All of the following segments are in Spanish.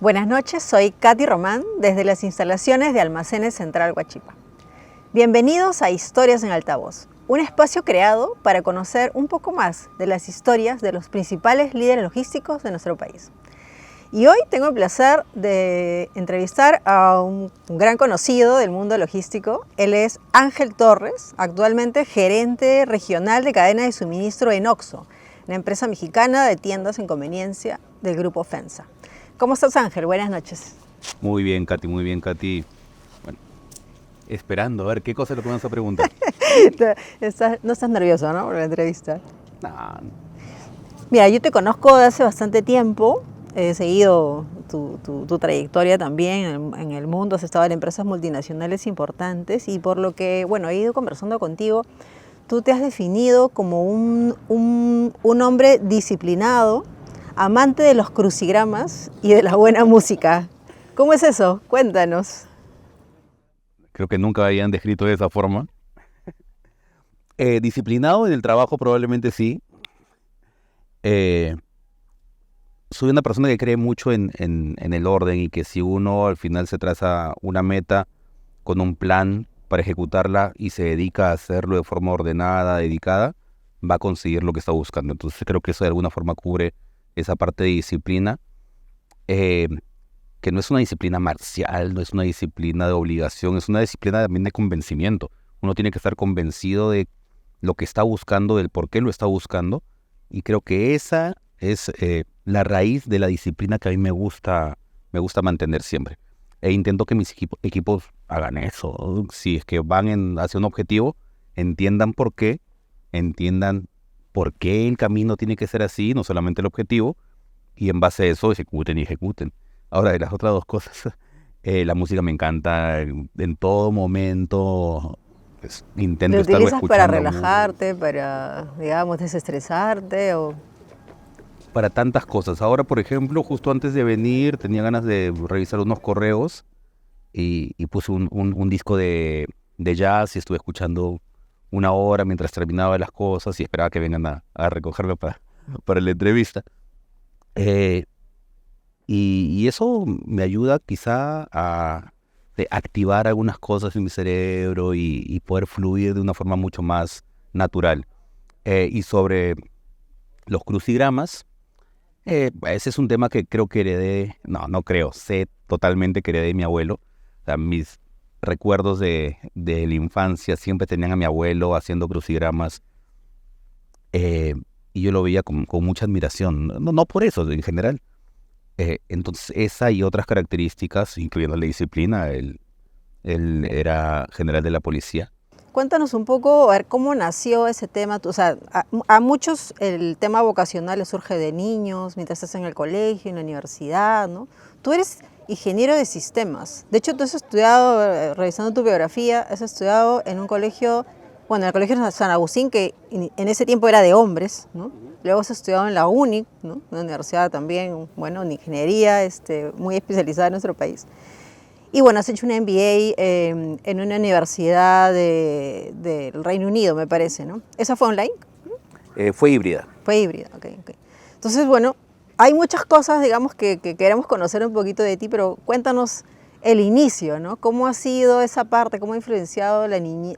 Buenas noches, soy Katy Román desde las instalaciones de Almacenes Central Huachipa. Bienvenidos a Historias en Altavoz, un espacio creado para conocer un poco más de las historias de los principales líderes logísticos de nuestro país. Y hoy tengo el placer de entrevistar a un gran conocido del mundo logístico. Él es Ángel Torres, actualmente gerente regional de cadena de suministro en OXXO, la empresa mexicana de tiendas en conveniencia del grupo FEMSA. ¿Cómo estás, Ángel? Buenas noches. Muy bien, Katy, muy bien, Katy. Bueno, esperando a ver qué cosa es lo que me vas a preguntar. No estás nervioso, ¿no? Por la entrevista. Nah, Mira, yo te conozco de hace bastante tiempo. He seguido tu trayectoria también en el mundo. Has estado en empresas multinacionales importantes y por lo que, bueno, he ido conversando contigo. Tú te has definido como un hombre disciplinado, amante de los crucigramas y de la buena música. ¿Cómo es eso? Cuéntanos. creo que nunca habían descrito de esa forma. Disciplinado en el trabajo probablemente sí. Soy una persona que cree mucho en el orden y que si uno al final se traza una meta con un plan para ejecutarla y se dedica a hacerlo de forma ordenada, dedicada, va a conseguir lo que está buscando. Entonces creo que eso de alguna forma cubre esa parte de disciplina, eh, que no es una disciplina marcial, no es una disciplina de obligación, es una disciplina también de convencimiento. Uno tiene que estar convencido de lo que está buscando, del por qué lo está buscando, y creo que esa es la raíz de la disciplina que a mí me gusta mantener siempre. E intento que mis equipos hagan eso. Si es que van hacia un objetivo, entiendan por qué el camino tiene que ser así, no solamente el objetivo, y en base a eso ejecuten. Ahora, de las otras dos cosas, la música me encanta en todo momento. Pues, ¿Lo intento estar utilizas para escuchando relajarte, para, digamos, desestresarte o...? para tantas cosas. Ahora, por ejemplo, justo antes de venir, tenía ganas de revisar unos correos y puse un disco de jazz y estuve escuchando una hora mientras terminaba las cosas y esperaba que vengan a recogerme para la entrevista. Eh, y eso me ayuda quizá a activar algunas cosas en mi cerebro y poder fluir de una forma mucho más natural. Y sobre los crucigramas, ese es un tema que creo que no creo, sé totalmente que heredé de mi abuelo. O sea, mis recuerdos de la infancia siempre tenían a mi abuelo haciendo crucigramas, eh, y yo lo veía con mucha admiración, no por eso, en general. Entonces, esa y otras características, incluyendo la disciplina, él era general de la policía. Cuéntanos un poco, a ver, cómo nació ese tema. O sea, a muchos el tema vocacional les surge de niños, mientras estás en el colegio, en la universidad, ¿no? Tú eres ingeniero de sistemas. De hecho, tú has estudiado, revisando tu biografía, has estudiado en un colegio, bueno, en el Colegio San Agustín, que en ese tiempo era de hombres, ¿no? Luego has estudiado en la UNI, ¿no? Una universidad también, bueno, en ingeniería, muy especializada en nuestro país. Y bueno, has hecho un MBA en una universidad del Reino Unido, me parece, ¿no? ¿Esa fue online? Fue híbrida. Fue híbrida, ok. Entonces, bueno, hay muchas cosas, digamos, que queremos conocer un poquito de ti, pero cuéntanos el inicio, ¿no? ¿Cómo ha sido esa parte? ¿Cómo ha influenciado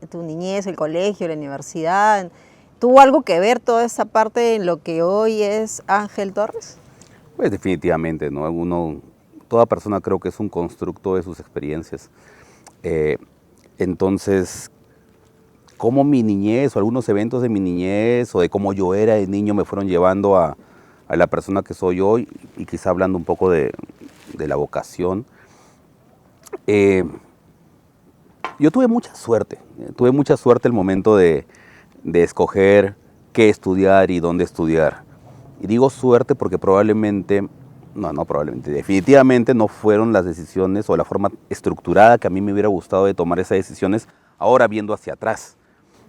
tu niñez, el colegio, la universidad? ¿Tuvo algo que ver toda esa parte en lo que hoy es Ángel Torres? Pues definitivamente, ¿no? Toda persona creo que es un constructo de sus experiencias. Eh, entonces, cómo mi niñez o algunos eventos de mi niñez o de cómo yo era de niño me fueron llevando a la persona que soy hoy, y quizá hablando un poco de la vocación. Yo tuve mucha suerte el momento de escoger qué estudiar y dónde estudiar. Y digo suerte porque definitivamente no fueron las decisiones o la forma estructurada que a mí me hubiera gustado de tomar esas decisiones, ahora viendo hacia atrás.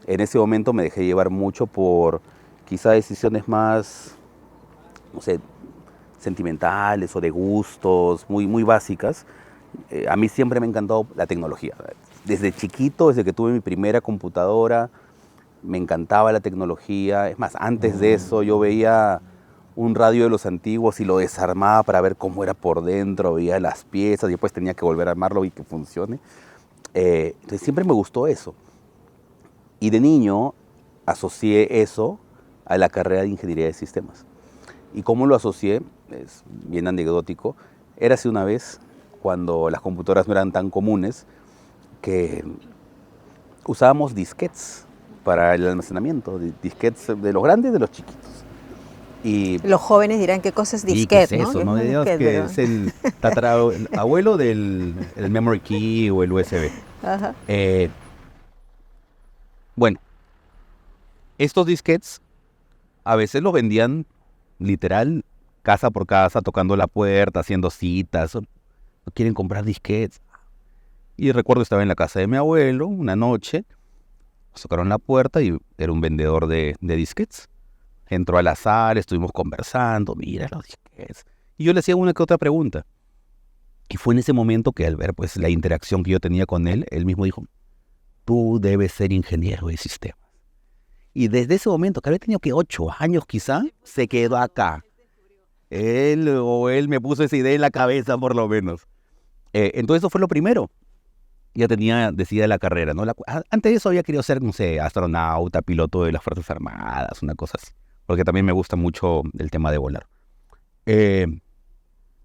En ese momento me dejé llevar mucho por quizá decisiones más, no sé, sentimentales o de gustos, muy básicas. A mí siempre me ha encantado la tecnología. Desde chiquito, desde que tuve mi primera computadora, me encantaba la tecnología. Es más, antes de eso yo veía un radio de los antiguos y lo desarmaba para ver cómo era por dentro, veía las piezas y después tenía que volver a armarlo y que funcione. Entonces siempre me gustó eso. Y de niño asocié eso a la carrera de ingeniería de sistemas. ¿Y cómo lo asocié? Es bien anecdótico. Érase una vez cuando las computadoras no eran tan comunes que usábamos disquetes para el almacenamiento, disquetes de los grandes y de los chiquitos. Y Los jóvenes dirán qué cosa es ¿qué es disquete, ¿no? eso? ¿No? un Digamos disquete, que ¿no? es el abuelo del el memory key o el USB. Ajá. Bueno, estos disquetes a veces los vendían literal casa por casa, tocando la puerta, haciendo citas. No quieren comprar disquetes. Y recuerdo estaba en la casa de mi abuelo una noche, nos tocaron la puerta y era un vendedor de disquetes. Entró a la sala, estuvimos conversando, mira los disquetes. Y yo le hacía una que otra pregunta. Y fue en ese momento que al ver pues la interacción que yo tenía con él, él mismo dijo, tú debes ser ingeniero de sistemas. Y desde ese momento, que había tenido que 8 años quizá, se quedó acá. Él me puso esa idea en la cabeza por lo menos. Entonces eso fue lo primero. Ya tenía decidida la carrera, ¿no? Antes de eso había querido ser, no sé, astronauta, piloto de las Fuerzas Armadas, una cosa así. Porque también me gusta mucho el tema de volar. Eh,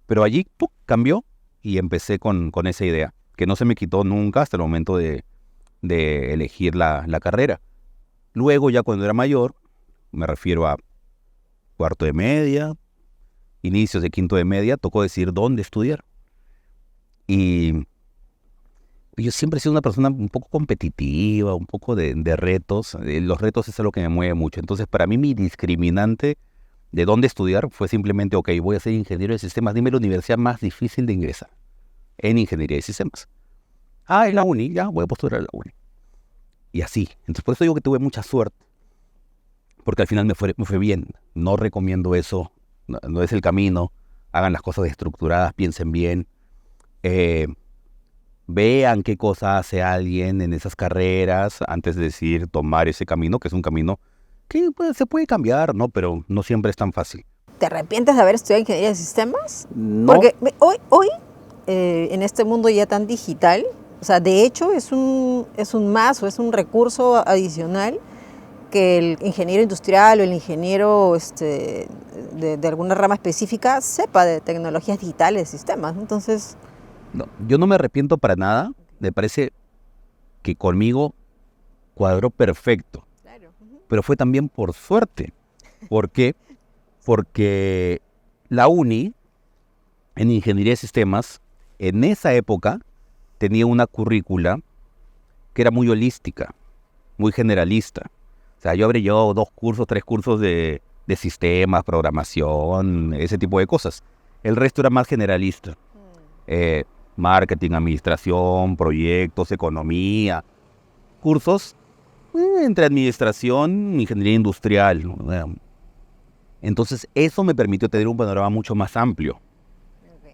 pero allí ¡pum!, cambió y empecé con esa idea, que no se me quitó nunca hasta el momento de elegir la carrera. Luego, ya cuando era mayor, me refiero a cuarto de media, inicios de quinto de media, tocó decidir dónde estudiar. Y yo siempre he sido una persona un poco competitiva, un poco de retos. Los retos es algo que me mueve mucho. Entonces, para mí, mi discriminante de dónde estudiar fue simplemente, ok, voy a ser ingeniero de sistemas. Dime la universidad más difícil de ingresar en ingeniería de sistemas. En la uni, ya voy a postular a la uni. Y así. Entonces, por eso digo que tuve mucha suerte. Porque al final me fue bien. No recomiendo eso. No es el camino. Hagan las cosas estructuradas, piensen bien. Vean qué cosa hace alguien en esas carreras antes de decidir tomar ese camino, que es un camino que pues, se puede cambiar, ¿no? Pero no siempre es tan fácil. ¿Te arrepientes de haber estudiado ingeniería de sistemas? No. Porque hoy en este mundo ya tan digital, o sea, de hecho es un más o es un recurso adicional que el ingeniero industrial o el ingeniero de alguna rama específica sepa de tecnologías digitales, de sistemas, ¿no? Entonces, No, yo no me arrepiento para nada. Me parece que conmigo cuadró perfecto. claro. Pero fue también por suerte. ¿Por qué? Porque la uni en ingeniería de sistemas en esa época tenía una currícula que era muy holística, muy generalista. O sea, yo habré llevado 2 cursos, 3 cursos de sistemas, programación, ese tipo de cosas. El resto era más generalista. Marketing, administración, proyectos, economía. Cursos entre administración, ingeniería industrial, ¿no? Entonces eso me permitió tener un panorama mucho más amplio.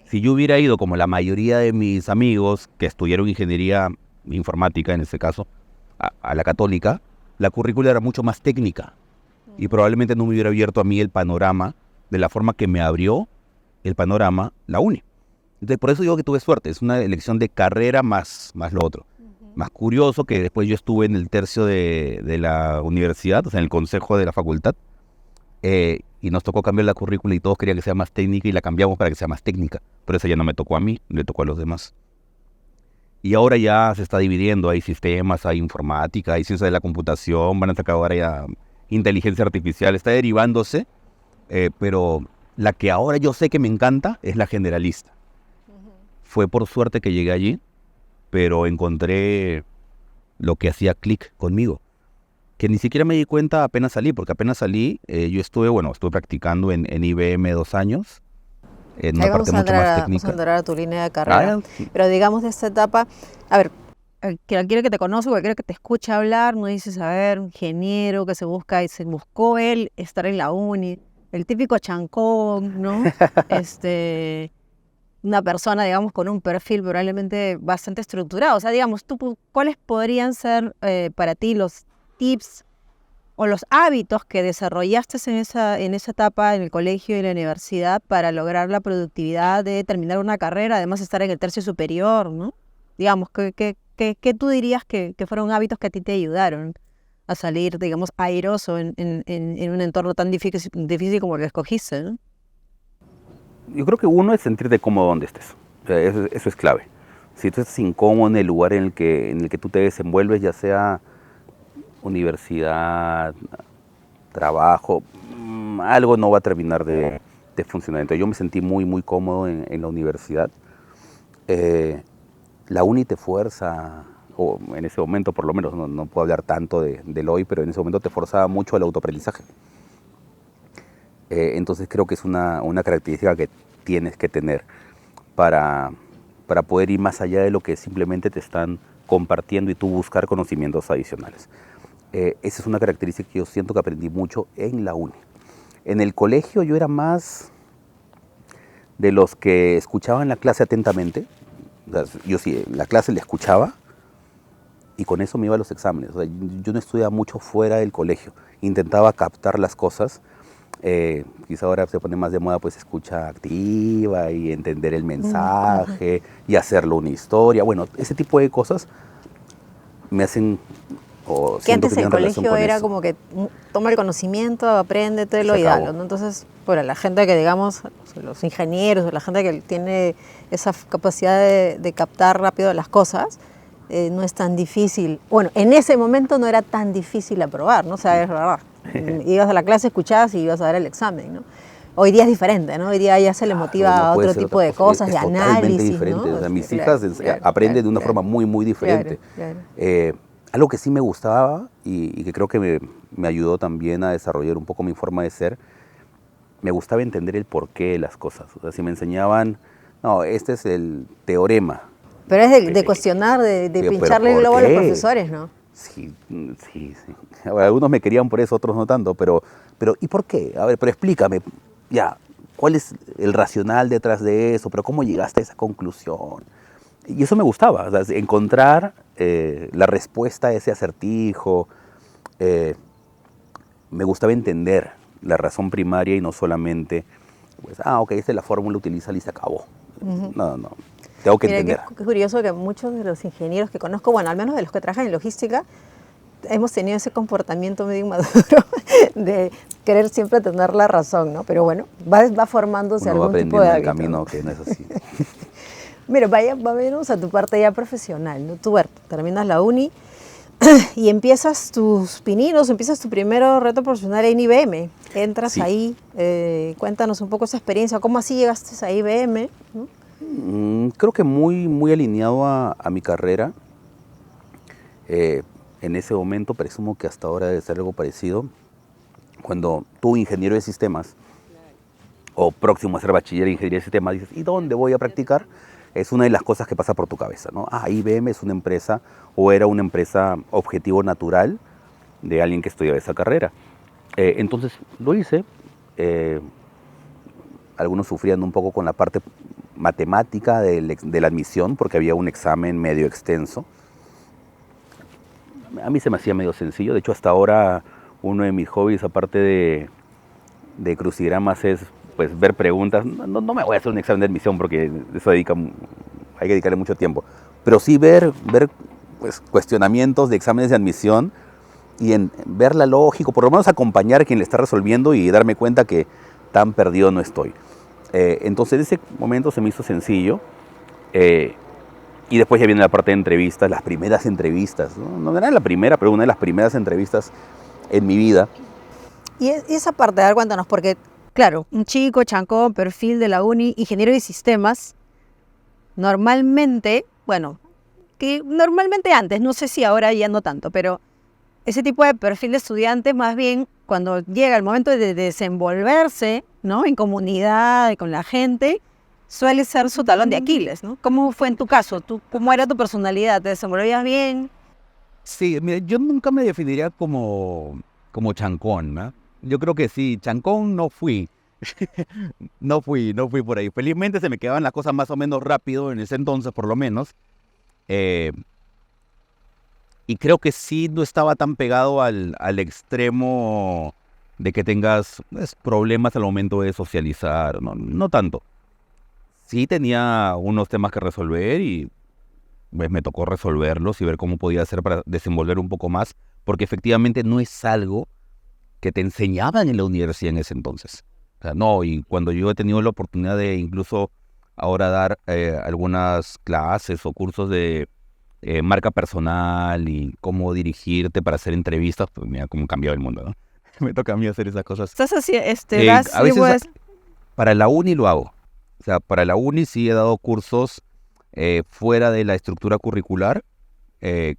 Si yo hubiera ido como la mayoría de mis amigos que estudiaron ingeniería informática, en este caso, a la católica, la currícula era mucho más técnica y probablemente no me hubiera abierto a mí el panorama de la forma que me abrió el panorama la uni. Entonces, por eso digo que tuve suerte. Es una elección de carrera más lo otro. Más curioso que después yo estuve en el tercio de la universidad, o sea, en el consejo de la facultad, y nos tocó cambiar la currícula y todos querían que sea más técnica y la cambiamos para que sea más técnica. Pero esa ya no me tocó a mí, le tocó a los demás. Y ahora ya se está dividiendo, hay sistemas, hay informática, hay ciencia de la computación, van a sacar ahora ya inteligencia artificial, está derivándose, pero la que ahora yo sé que me encanta es la generalista. Fue por suerte que llegué allí, pero encontré lo que hacía clic conmigo, que ni siquiera me di cuenta apenas salí, porque apenas salí, yo estuve practicando en IBM 2 años, en una ahí parte mucho más técnica. vamos a entrar a tu línea de carrera. Sí. Pero digamos de esta etapa, a ver, cualquiera que te conoce, cualquiera que te escucha hablar, no dices, a ver, un ingeniero que se buscó él estar en la uni, el típico chancón, ¿no? Una persona, digamos, con un perfil probablemente bastante estructurado. O sea, digamos, ¿cuáles podrían ser para ti los tips o los hábitos que desarrollaste en esa etapa en el colegio y en la universidad para lograr la productividad de terminar una carrera, además estar en el tercio superior, ¿no? Digamos, ¿qué tú dirías que fueron hábitos que a ti te ayudaron a salir, digamos, airoso en un entorno tan difícil como el que escogiste, ¿no? Yo creo que uno es sentirte cómodo donde estés. O sea, eso es clave. Si tú estás incómodo en el lugar en el que tú te desenvuelves, ya sea universidad, trabajo, algo no va a terminar de funcionar. Entonces yo me sentí muy, muy cómodo en la universidad. La uni te fuerza, o en ese momento por lo menos, no puedo hablar tanto del hoy, pero en ese momento te forzaba mucho el autoaprendizaje. Entonces creo que es una característica que tienes que tener para poder ir más allá de lo que simplemente te están compartiendo y tú buscar conocimientos adicionales. Esa es una característica que yo siento que aprendí mucho en la uni. En el colegio yo era más de los que escuchaban la clase atentamente. O sea, yo sí, la clase la escuchaba y con eso me iba a los exámenes. O sea, yo no estudiaba mucho fuera del colegio. Intentaba captar las cosas. Quizá ahora se pone más de moda pues escucha activa y entender el mensaje y hacerlo una historia. Bueno, ese tipo de cosas me hacen o Que siento antes que el tienen relación colegio con era eso. como que toma el conocimiento, apréndetelo Se y acabó. dalo, ¿no? Entonces, bueno, la gente que, digamos, los ingenieros, la gente que tiene esa capacidad de captar rápido las cosas, no es tan difícil. Bueno, en ese momento no era tan difícil aprobar, ¿no? O sea, es verdad. Ibas a la clase, escuchabas y ibas a dar el examen, ¿no? Hoy día es diferente, ¿no? Hoy día ya se les Claro, motiva no a puede otro ser tipo otra de cosa. cosas, Es de totalmente análisis, ¿no? diferente. O sea, mis Claro, hijas claro, aprenden claro, de una claro, forma muy, muy diferente. claro. Algo que sí me gustaba y que creo que me ayudó también a desarrollar un poco mi forma de ser, me gustaba entender el porqué de las cosas. O sea, si me enseñaban, no, este es el teorema. Pero es de Eh, cuestionar, de pero pincharle el ¿por globo a los qué? profesores, ¿no? Sí, sí, sí. Algunos me querían por eso, otros no tanto, pero ¿y por qué? A ver, pero explícame, ya, ¿cuál es el racional detrás de eso? ¿Pero cómo llegaste a esa conclusión? Y eso me gustaba, o sea, encontrar la respuesta a ese acertijo. eh, Me gustaba entender la razón primaria y no solamente, pues, ok, esta es la fórmula, utilízala y se acabó. No, no, tengo que Mira, qué entender. curioso que muchos de los ingenieros que conozco, bueno, al menos de los que trabajan en logística, hemos tenido ese comportamiento medio inmaduro de querer siempre tener la razón, ¿no? Pero bueno, va formándose Uno va algún tipo de aprendiendo en el hábito, ¿no? camino que no es así. Mira, vayamos a tu parte ya profesional, ¿no? Tú, bueno, terminas la uni y empiezas tus pininos, empiezas tu primer reto profesional en IBM. Entras Sí. ahí, cuéntanos un poco esa experiencia, ¿cómo así llegaste a IBM? ¿No? Creo que muy, muy alineado a mi carrera. En ese momento, presumo que hasta ahora debe ser algo parecido. Cuando tú, ingeniero de sistemas, o próximo a ser bachiller en ingeniería de sistemas, dices, ¿y dónde voy a practicar? Es una de las cosas que pasa por tu cabeza, ¿no? IBM es una empresa, o era una empresa objetivo natural de alguien que estudiaba esa carrera. Entonces lo hice. Algunos sufrían un poco con la parte matemática de la admisión, porque había un examen medio extenso. A mí se me hacía medio sencillo. De hecho, hasta ahora uno de mis hobbies, aparte de crucigramas, es pues ver preguntas. No me voy a hacer un examen de admisión porque eso hay que dedicarle mucho tiempo. Pero sí ver pues, cuestionamientos de exámenes de admisión y ver la lógica, por lo menos acompañar a quien le está resolviendo y darme cuenta que tan perdido no estoy. Entonces, ese momento se me hizo sencillo. Y después ya viene la parte de entrevistas, las primeras entrevistas. No era la primera, pero una de las primeras entrevistas en mi vida. Y esa parte, a ver, cuéntanos, porque, claro, un chico, chancón, perfil de la uni, ingeniero de sistemas, normalmente, bueno, que normalmente antes, no sé si ahora ya no tanto, pero ese tipo de perfil de estudiantes, más bien, cuando llega el momento de desenvolverse, ¿no? En comunidad y con la gente, suele ser su talón de Aquiles, ¿no? ¿Cómo fue en tu caso? ¿Cómo era tu personalidad? ¿Te desenvolvías bien? Sí, mira, yo nunca me definiría como chancón, ¿no? Yo creo que sí, chancón no fui. No fui por ahí. Felizmente se me quedaban las cosas más o menos rápido en ese entonces, por lo menos. Eh, Y creo que sí no estaba tan pegado al extremo de que tengas pues, problemas al momento de socializar, no, no tanto. Sí tenía unos temas que resolver y pues, me tocó resolverlos y ver cómo podía hacer para desenvolver un poco más, porque efectivamente no es algo que te enseñaban en la universidad en ese entonces. O sea, no, y cuando yo he tenido la oportunidad de incluso ahora dar algunas clases o cursos de marca personal y cómo dirigirte para hacer entrevistas, pues mira cómo ha cambiado el mundo, ¿no? Me toca a mí hacer esas cosas. Estás así, A veces para la uni lo hago. O sea, para la uni sí he dado cursos fuera de la estructura curricular, eh,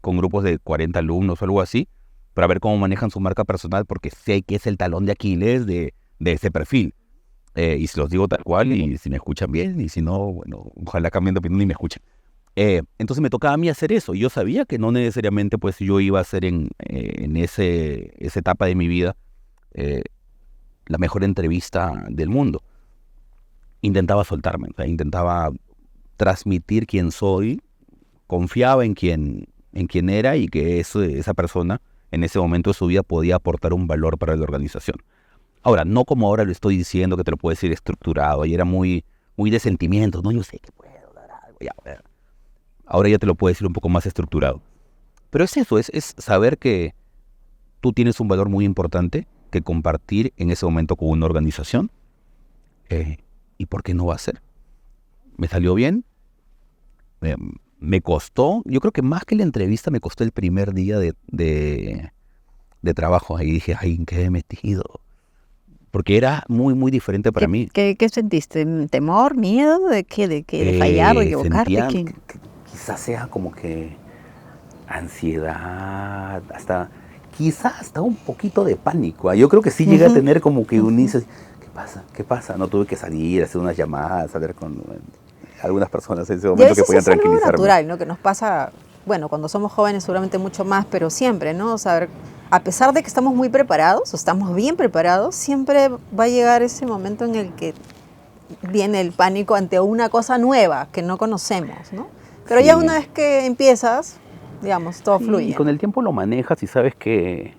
con grupos de 40 alumnos o algo así, para ver cómo manejan su marca personal, porque sé que es el talón de Aquiles de ese perfil. Y se los digo tal cual, y si me escuchan bien, y si no, bueno, ojalá cambien de opinión y me escuchen. Entonces me tocaba a mí hacer eso. Yo sabía que no necesariamente pues yo iba a hacer en esa etapa de mi vida eh, la mejor entrevista del mundo. Intentaba soltarme, o sea, intentaba transmitir quién soy, confiaba en quién era y que esa persona en ese momento de su vida podía aportar un valor para la organización. Ahora, no como ahora lo estoy diciendo, que te lo puedo decir estructurado, ahí era muy, muy de sentimientos, no, yo sé que puedo dar algo, ya, bueno. Ahora ya te lo puedo decir un poco más estructurado. Pero es eso, es saber que tú tienes un valor muy importante que compartir en ese momento con una organización. ¿Y por qué no va a ser? Me salió bien, me costó, yo creo que más que la entrevista me costó el primer día de trabajo. Ahí dije, ay, ¿en qué he metido? Porque era muy, muy diferente para mí. ¿Qué sentiste? ¿Temor? ¿Miedo? ¿De qué? ¿De fallar o equivocarte? Sentía que quizás sea como que ansiedad, quizás hasta un poquito de pánico. Yo creo que sí llegué a tener como que un inicio, ¿qué pasa? ¿Qué pasa? No tuve que salir, hacer unas llamadas, hablar con algunas personas en ese momento que podían tranquilizarme. Es algo natural, ¿no? Que nos pasa, bueno, cuando somos jóvenes seguramente mucho más, pero siempre, ¿no? O sea, a pesar de que estamos muy preparados, o estamos bien preparados, siempre va a llegar ese momento en el que viene el pánico ante una cosa nueva que no conocemos, ¿no? Pero ya una vez que empiezas, digamos, todo fluye. Y con el tiempo lo manejas y sabes que,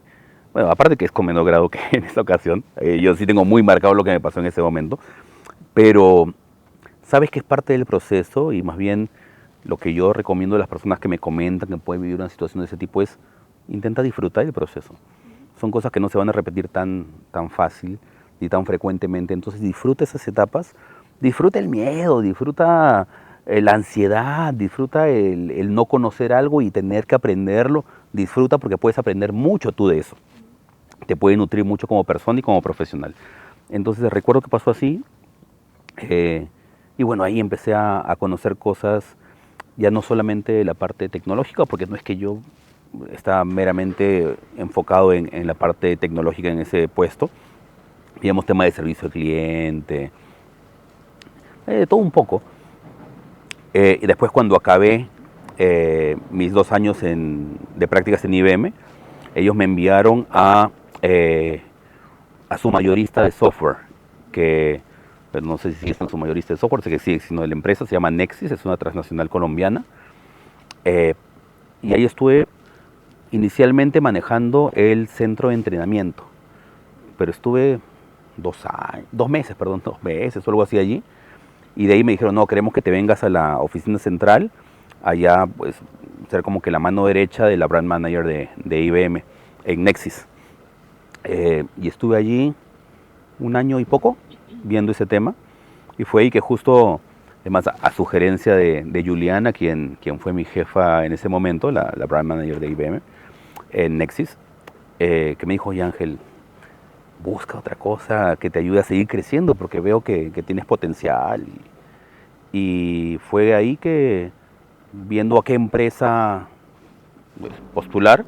bueno, aparte que es con menor grado que en esta ocasión, yo sí tengo muy marcado lo que me pasó en ese momento, pero sabes que es parte del proceso y más bien lo que yo recomiendo a las personas que me comentan que pueden vivir una situación de ese tipo es intenta disfrutar el proceso. Son cosas que no se van a repetir tan fácil ni tan frecuentemente, entonces disfruta esas etapas, disfruta el miedo, disfruta la ansiedad, disfruta el no conocer algo y tener que aprenderlo, disfruta porque puedes aprender mucho tú de eso. Te puede nutrir mucho como persona y como profesional. Entonces recuerdo que pasó así y bueno, ahí empecé a conocer cosas, ya no solamente la parte tecnológica, porque no es que yo estaba meramente enfocado en la parte tecnológica en ese puesto, digamos tema de servicio al cliente, todo un poco. Y después cuando acabé mis 2 años de prácticas en IBM, ellos me enviaron a su mayorista de software, que pero no sé si sigue siendo su mayorista de software, sé que sigue siendo de la empresa, se llama Nexis, es una transnacional colombiana. Y ahí estuve inicialmente manejando el centro de entrenamiento, pero estuve 2 meses o algo así allí. Y de ahí me dijeron, no, queremos que te vengas a la oficina central, allá pues ser como que la mano derecha de la brand manager de IBM en Nexis. Y estuve allí 1 año y poco viendo ese tema y fue ahí que justo, además a sugerencia de Juliana, quien fue mi jefa en ese momento, la brand manager de IBM en Nexis, que me dijo, oye Ángel, busca otra cosa que te ayude a seguir creciendo porque veo que tienes potencial. Y fue ahí que, viendo a qué empresa pues, postular,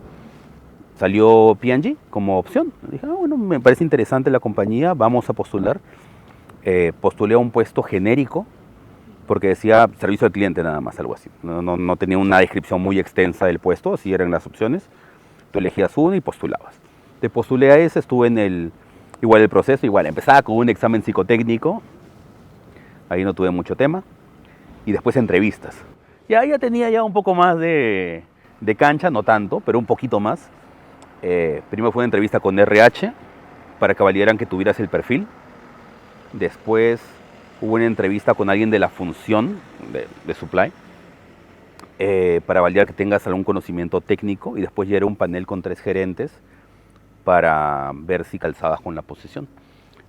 salió P&G como opción. Dije, bueno, me parece interesante la compañía, vamos a postular. Postulé a un puesto genérico porque decía servicio al cliente nada más, algo así. No tenía una descripción muy extensa del puesto, así eran las opciones. Tú elegías uno y postulabas. Te postulé a ese, estuve en el proceso, empezaba con un examen psicotécnico, ahí no tuve mucho tema, y después entrevistas. Ya tenía un poco más de De cancha, no tanto, pero un poquito más. Primero fue una entrevista con RH para que validaran que tuvieras el perfil. Después hubo una entrevista con alguien de la función de supply para validar que tengas algún conocimiento técnico, y después ya era un panel con 3 gerentes para ver si calzabas con la posición.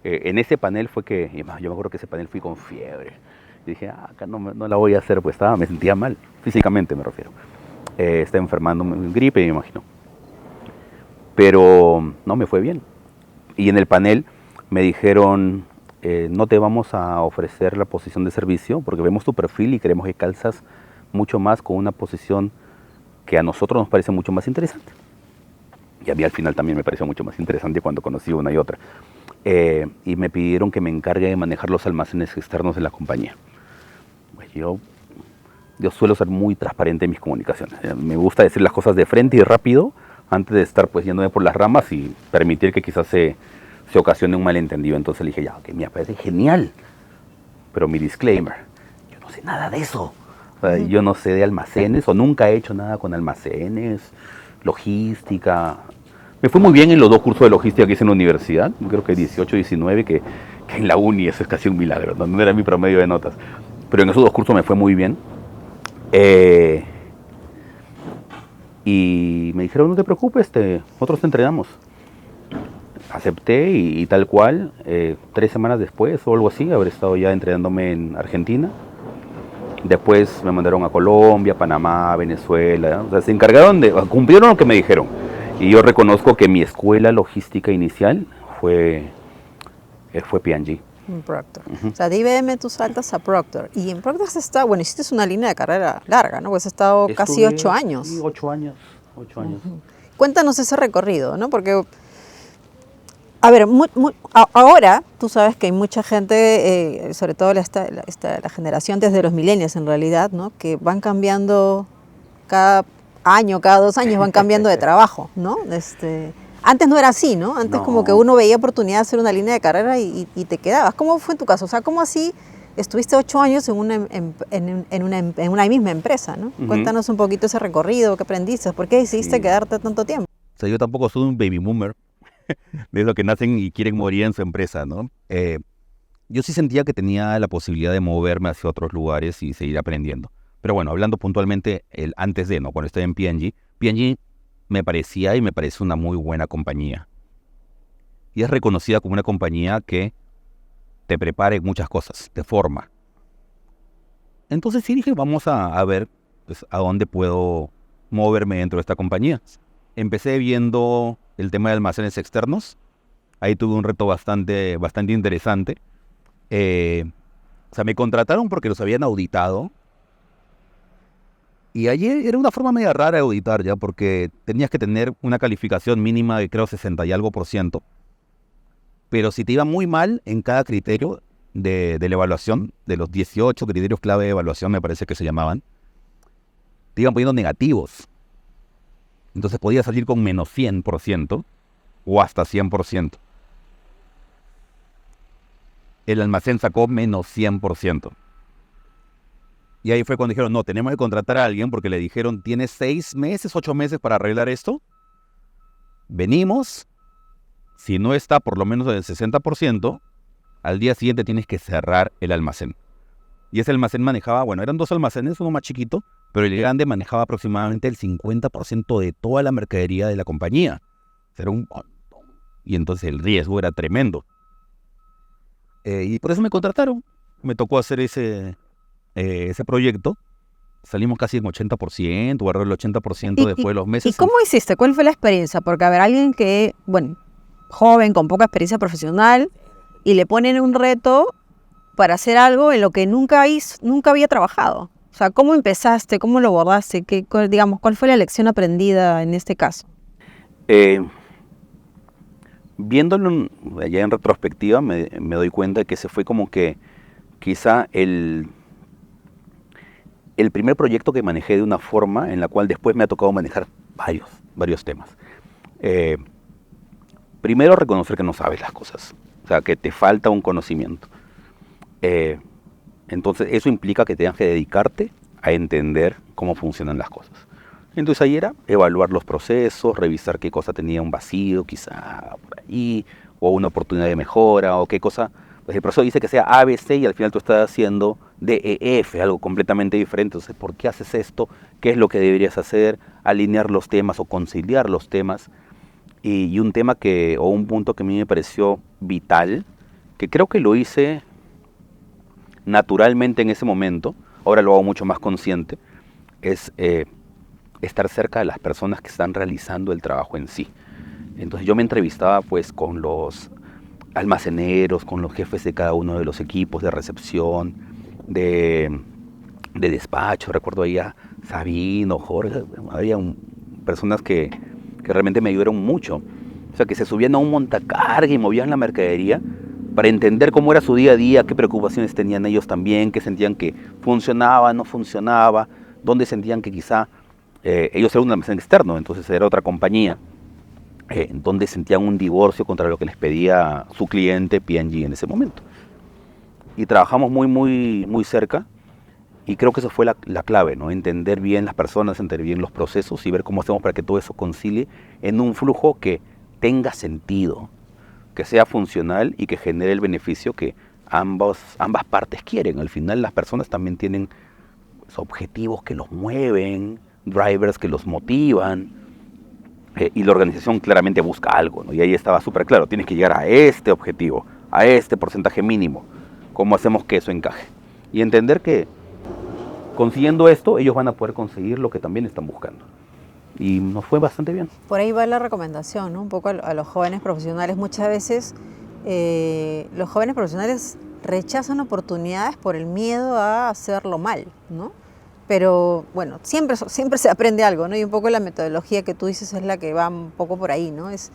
En ese panel fue que, yo me acuerdo que ese panel fui con fiebre. Y dije, acá no la voy a hacer, pues me sentía mal, físicamente me refiero. Estaba enfermando en gripe, me imagino. Pero no me fue bien. Y en el panel me dijeron, no te vamos a ofrecer la posición de servicio porque vemos tu perfil y creemos que calzas mucho más con una posición que a nosotros nos parece mucho más interesante. Y a mí al final también me pareció mucho más interesante cuando conocí una y otra. Y me pidieron que me encargue de manejar los almacenes externos de la compañía. Pues yo suelo ser muy transparente en mis comunicaciones. Me gusta decir las cosas de frente y rápido antes de estar pues yéndome por las ramas y permitir que quizás se ocasione un malentendido. Entonces le dije, ya, que me parece genial. Pero mi disclaimer, yo no sé nada de eso. O sea, yo no sé de almacenes o nunca he hecho nada con almacenes, logística. Me fue muy bien en los 2 cursos de logística que hice en la universidad, creo que 18, 19, que en la uni eso es casi un milagro, no era mi promedio de notas. Pero en esos 2 cursos me fue muy bien. Y me dijeron, no te preocupes, nosotros te entrenamos. Acepté y tal cual, 3 semanas después o algo así, haber estado ya entrenándome en Argentina. Después me mandaron a Colombia, Panamá, Venezuela. O sea, se encargaron cumplieron lo que me dijeron. Y yo reconozco que mi escuela logística inicial fue P&G. Procter. O sea, de IBM tú saltas a Procter. Y en Procter has estado, bueno, hiciste una línea de carrera larga, ¿no? Pues has estado casi 8 años. Sí, 8 años. 8 años. Cuéntanos ese recorrido, ¿no? Porque, a ver, ahora tú sabes que hay mucha gente, sobre todo la generación desde los millennials en realidad, ¿no? Que van cambiando cada año, cada 2 años van cambiando de trabajo, ¿no? Antes no era así, ¿no? Antes No. como que uno veía oportunidad de hacer una línea de carrera y te quedabas. ¿Cómo fue en tu caso? O sea, ¿cómo así estuviste 8 años en una misma empresa, ¿no? Cuéntanos un poquito ese recorrido, qué aprendiste, por qué decidiste quedarte tanto tiempo. O sea, yo tampoco soy un baby boomer, de los que nacen y quieren morir en su empresa, ¿no? Yo sí sentía que tenía la posibilidad de moverme hacia otros lugares y seguir aprendiendo. Pero bueno, hablando puntualmente antes de, ¿no? Cuando estoy en P&G me parecía y me parece una muy buena compañía. Y es reconocida como una compañía que te prepara en muchas cosas, te forma. Entonces sí dije, vamos a ver pues, a dónde puedo moverme dentro de esta compañía. Empecé viendo el tema de almacenes externos. Ahí tuve un reto bastante interesante. O sea, me contrataron porque los habían auditado. Y allí era una forma media rara de auditar ya, porque tenías que tener una calificación mínima de creo 60 y algo %. Pero si te iba muy mal en cada criterio de la evaluación, de los 18 criterios clave de evaluación me parece que se llamaban, te iban poniendo negativos. Entonces podías salir con menos 100% o hasta 100%. El almacén sacó menos 100%. Y ahí fue cuando dijeron, no, tenemos que contratar a alguien porque le dijeron, tienes 6 meses, 8 meses para arreglar esto. Venimos, si no está por lo menos del 60%, al día siguiente tienes que cerrar el almacén. Y ese almacén manejaba, bueno, eran 2 almacenes, uno más chiquito, pero el grande manejaba aproximadamente el 50% de toda la mercadería de la compañía. Era un montón. Y entonces el riesgo era tremendo. Y por eso me contrataron. Me tocó hacer ese proyecto. Salimos casi en 80%, o alrededor del 80% después de los meses. ¿Y cómo hiciste? ¿Cuál fue la experiencia? Porque, a ver, alguien que, bueno, joven, con poca experiencia profesional, y le ponen un reto para hacer algo en lo que nunca había trabajado. O sea, ¿cómo empezaste? ¿Cómo lo abordaste? ¿Cuál fue la lección aprendida en este caso? Viéndolo ya en retrospectiva, me doy cuenta de que se fue como que quizá el primer proyecto que manejé de una forma en la cual después me ha tocado manejar varios temas. Primero, reconocer que no sabes las cosas, o sea, que te falta un conocimiento. Entonces, eso implica que tengas que dedicarte a entender cómo funcionan las cosas. Entonces ahí era evaluar los procesos, revisar qué cosa tenía un vacío, quizá por ahí, o una oportunidad de mejora, o qué cosa. Pues el profesor dice que sea A, B, C y al final tú estás haciendo D, E, F, algo completamente diferente. Entonces, ¿por qué haces esto? ¿Qué es lo que deberías hacer? Alinear los temas o conciliar los temas. Y un tema que, o un punto que a mí me pareció vital, que creo que lo hice naturalmente en ese momento, ahora lo hago mucho más consciente, es estar cerca de las personas que están realizando el trabajo en sí. Entonces yo me entrevistaba pues con los almaceneros, con los jefes de cada uno de los equipos de recepción, de despacho. Recuerdo ahí a Sabino, Jorge, había personas que realmente me ayudaron mucho. O sea, que se subían a un montacarga y movían la mercadería para entender cómo era su día a día, qué preocupaciones tenían ellos también, qué sentían que funcionaba, no funcionaba, dónde sentían que quizá ellos eran un almacén externo, entonces era otra compañía, donde sentían un divorcio contra lo que les pedía su cliente P&G en ese momento. Y trabajamos muy cerca y creo que eso fue la clave, ¿no? Entender bien las personas, entender bien los procesos y ver cómo hacemos para que todo eso concilie en un flujo que tenga sentido, que sea funcional y que genere el beneficio que ambas partes quieren. Al final las personas también tienen pues, objetivos que los mueven, drivers que los motivan, y la organización claramente busca algo, ¿no? Y ahí estaba súper claro, tienes que llegar a este objetivo, a este porcentaje mínimo. ¿Cómo hacemos que eso encaje? Y entender que consiguiendo esto, ellos van a poder conseguir lo que también están buscando. Y nos fue bastante bien. Por ahí va la recomendación, ¿no? Un poco a los jóvenes profesionales. Muchas veces los jóvenes profesionales rechazan oportunidades por el miedo a hacerlo mal, ¿no? Pero bueno, siempre se aprende algo, ¿no? Y un poco la metodología que tú dices es la que va un poco por ahí, ¿no? Es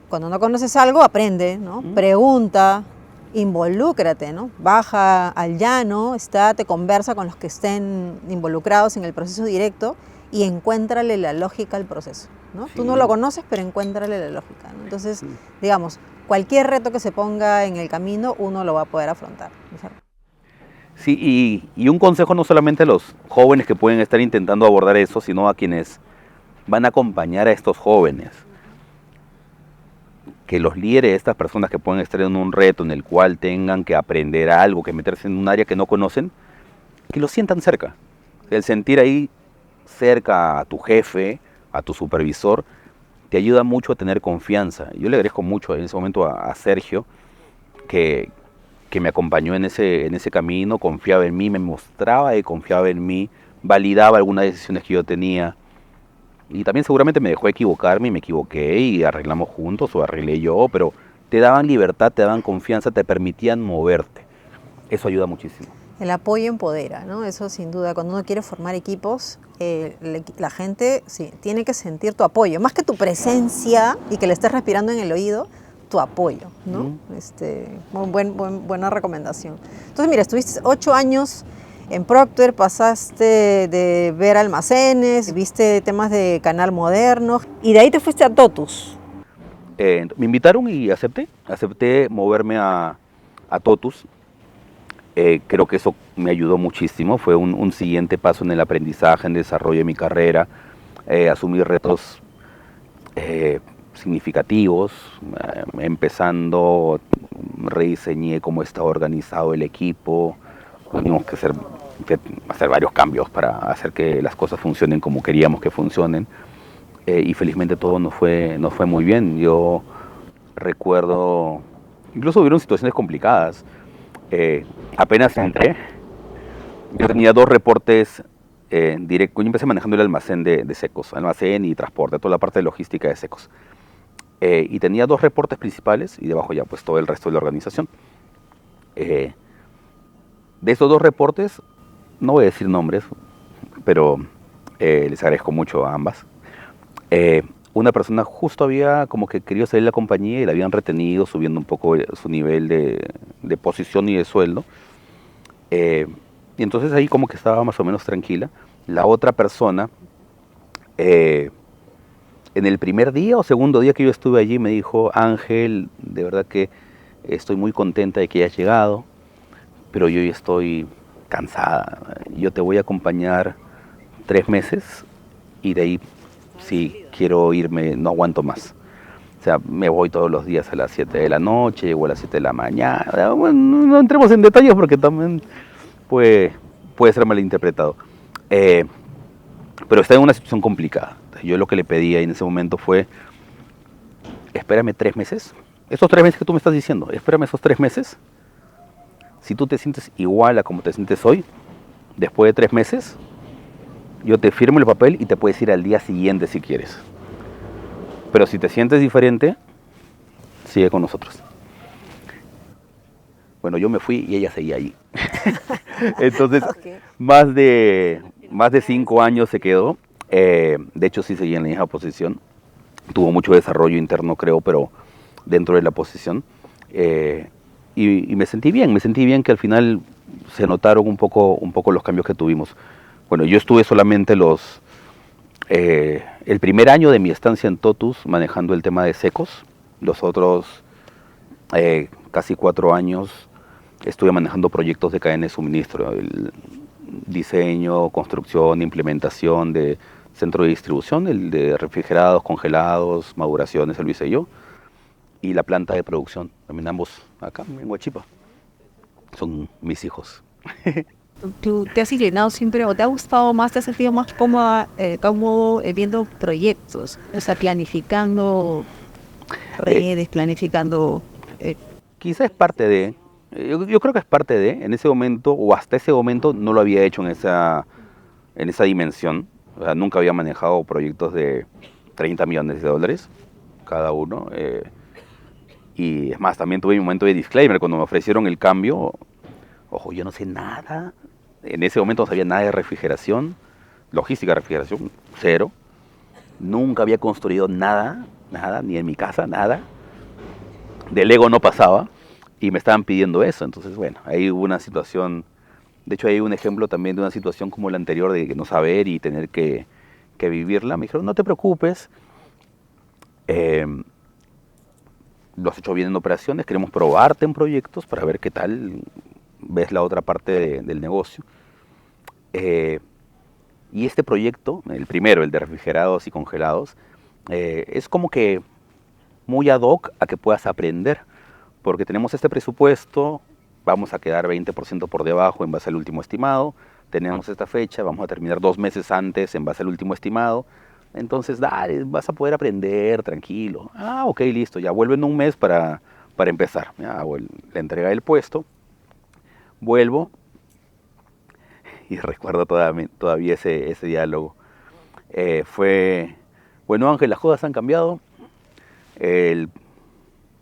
cuando no conoces algo, aprende, ¿no? Pregunta, involúcrate, ¿no? Baja al llano, te conversa con los que estén involucrados en el proceso directo y encuéntrale la lógica al proceso, ¿no? Sí. Tú no lo conoces, pero encuéntrale la lógica, ¿no? Entonces, sí, digamos, cualquier reto que se ponga en el camino, uno lo va a poder afrontar, ¿no? Sí, y un consejo no solamente a los jóvenes que pueden estar intentando abordar eso, sino a quienes van a acompañar a estos jóvenes. Que los líderes, estas personas que pueden estar en un reto en el cual tengan que aprender algo, que meterse en un área que no conocen, que lo sientan cerca. El sentir ahí cerca a tu jefe, a tu supervisor, te ayuda mucho a tener confianza. Yo le agradezco mucho en ese momento a Sergio, que me acompañó en ese camino, confiaba en mí, me mostraba y confiaba en mí, validaba algunas decisiones que yo tenía. Y también seguramente me dejó equivocarme y me equivoqué y arreglamos juntos o arreglé yo, pero te daban libertad, te daban confianza, te permitían moverte. Eso ayuda muchísimo. El apoyo empodera, ¿no? Eso sin duda. Cuando uno quiere formar equipos, la gente sí, tiene que sentir tu apoyo. Más que tu presencia y que le estés respirando en el oído, tu apoyo, ¿no? Buena recomendación. Entonces, mira, estuviste 8 años en Procter, pasaste de ver almacenes, viste temas de Canal Moderno y de ahí te fuiste a Totus. Me invitaron y acepté moverme a Totus. Creo que eso me ayudó muchísimo, fue un siguiente paso en el aprendizaje, en el desarrollo de mi carrera, asumir retos significativos, empezando, rediseñé cómo estaba organizado el equipo, tuvimos que hacer varios cambios para hacer que las cosas funcionen como queríamos que funcionen, y felizmente todo nos fue muy bien. Yo recuerdo, incluso hubieron situaciones complicadas, apenas entré, yo tenía 2 reportes directos. Yo empecé manejando el almacén de secos, almacén y transporte, toda la parte de logística de secos. Y tenía 2 reportes principales y debajo ya pues todo el resto de la organización. De esos 2 reportes, no voy a decir nombres, pero les agradezco mucho a ambas. Una persona justo había como que querido salir de la compañía y la habían retenido, subiendo un poco su nivel de posición y de sueldo. Y entonces ahí como que estaba más o menos tranquila. La otra persona, en el primer día o segundo día que yo estuve allí, me dijo: Ángel, de verdad que estoy muy contenta de que hayas llegado, pero yo ya estoy cansada. Yo te voy a acompañar 3 meses y de ahí, si quiero irme, no aguanto más. O sea, me voy todos los días a las 7 de la noche, llego a las 7 de la mañana. Bueno, no entremos en detalles porque también puede ser malinterpretado. Pero está en una situación complicada. Yo lo que le pedí en ese momento fue, espérame 3 meses. Estos 3 meses que tú me estás diciendo, espérame esos 3 meses. Si tú te sientes igual a como te sientes hoy, después de 3 meses, yo te firmo el papel y te puedes ir al día siguiente si quieres. Pero si te sientes diferente, sigue con nosotros. Bueno, yo me fui y ella seguía allí. Entonces, Ok. más de 5 años se quedó. De hecho, sí seguía en la misma posición. Tuvo mucho desarrollo interno, creo, pero dentro de la posición. Y me sentí bien que al final se notaron un poco los cambios que tuvimos. Bueno, yo estuve solamente el primer año de mi estancia en Totus manejando el tema de secos. Los otros casi 4 años estuve manejando proyectos de cadena de suministro, el diseño, construcción, implementación de centro de distribución, el de refrigerados, congelados, maduraciones, lo hice yo, y la planta de producción, también ambos acá en Huachipa. Son mis hijos. ¿Tú te has inclinado siempre o te ha gustado más, te has sentido más cómodo viendo proyectos? O sea, planificando redes, planificando... Quizá es parte de, yo creo que es parte de, en ese momento, o hasta ese momento, no lo había hecho en esa dimensión. O sea, nunca había manejado proyectos de 30 millones de dólares cada uno. Y es más, también tuve mi momento de disclaimer cuando me ofrecieron el cambio. Ojo, yo no sé nada. En ese momento no sabía nada de refrigeración, logística de refrigeración, cero. Nunca había construido nada, ni en mi casa, nada. De Lego no pasaba y me estaban pidiendo eso. Entonces, bueno, ahí hubo una situación. De hecho, hay un ejemplo también de una situación como la anterior de no saber y tener que vivirla. Me dijeron, no te preocupes, lo has hecho bien en operaciones, queremos probarte en proyectos para ver qué tal ves la otra parte del negocio. Y este proyecto, el primero, el de refrigerados y congelados, es como que muy ad hoc a que puedas aprender, porque tenemos este presupuesto, vamos a quedar 20% por debajo en base al último estimado, tenemos esta fecha, vamos a terminar 2 meses antes en base al último estimado, entonces dale, vas a poder aprender tranquilo. Ah, ok, listo, ya vuelvo en un mes para empezar. Ya hago la entrega del puesto, vuelvo y recuerdo todavía ese diálogo. Fue, bueno Ángel, las cosas han cambiado, el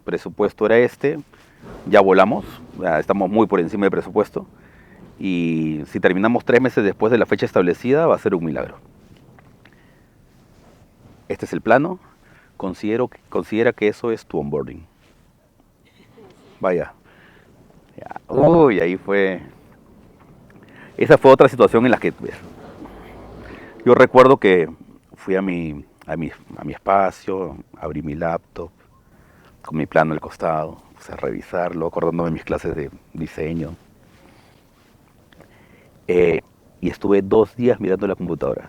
presupuesto era este, ya volamos, ya estamos muy por encima del presupuesto y si terminamos 3 meses después de la fecha establecida va a ser un milagro. Este es el plano, considera que eso es tu onboarding. Vaya. Ya. Uy, ahí fue. Esa fue otra situación en la que yo recuerdo que fui a mi espacio, abrí mi laptop, con mi plano al costado, puse a revisarlo, acordándome de mis clases de diseño. Y estuve 2 días mirando la computadora.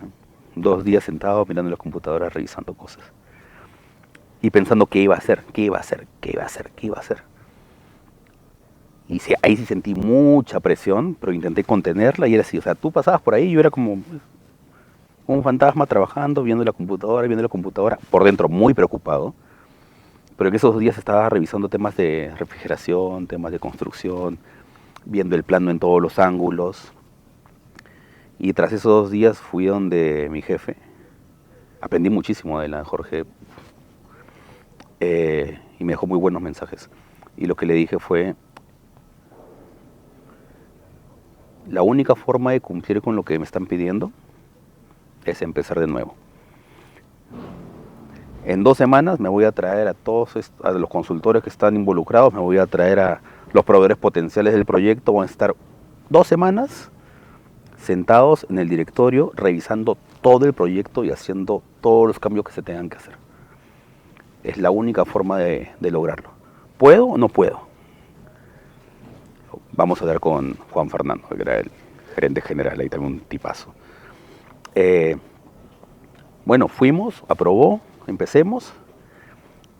2 días sentado mirando la computadora, revisando cosas. Y pensando qué iba a hacer. Y sí, ahí sí sentí mucha presión, pero intenté contenerla y era así. O sea, tú pasabas por ahí y yo era como un fantasma trabajando, viendo la computadora, por dentro muy preocupado. Pero en esos días estaba revisando temas de refrigeración, temas de construcción, viendo el plano en todos los ángulos. Y tras esos 2 días fui donde mi jefe. Aprendí muchísimo de la Jorge. Y me dejó muy buenos mensajes. Y lo que le dije fue, la única forma de cumplir con lo que me están pidiendo es empezar de nuevo. En 2 semanas me voy a traer a todos a los consultores que están involucrados, me voy a traer a los proveedores potenciales del proyecto, van a estar 2 semanas sentados en el directorio revisando todo el proyecto y haciendo todos los cambios que se tengan que hacer. Es la única forma de lograrlo. ¿Puedo o no puedo? Vamos a hablar con Juan Fernando, que era el gerente general, ahí también un tipazo. Bueno, fuimos, aprobó, empecemos.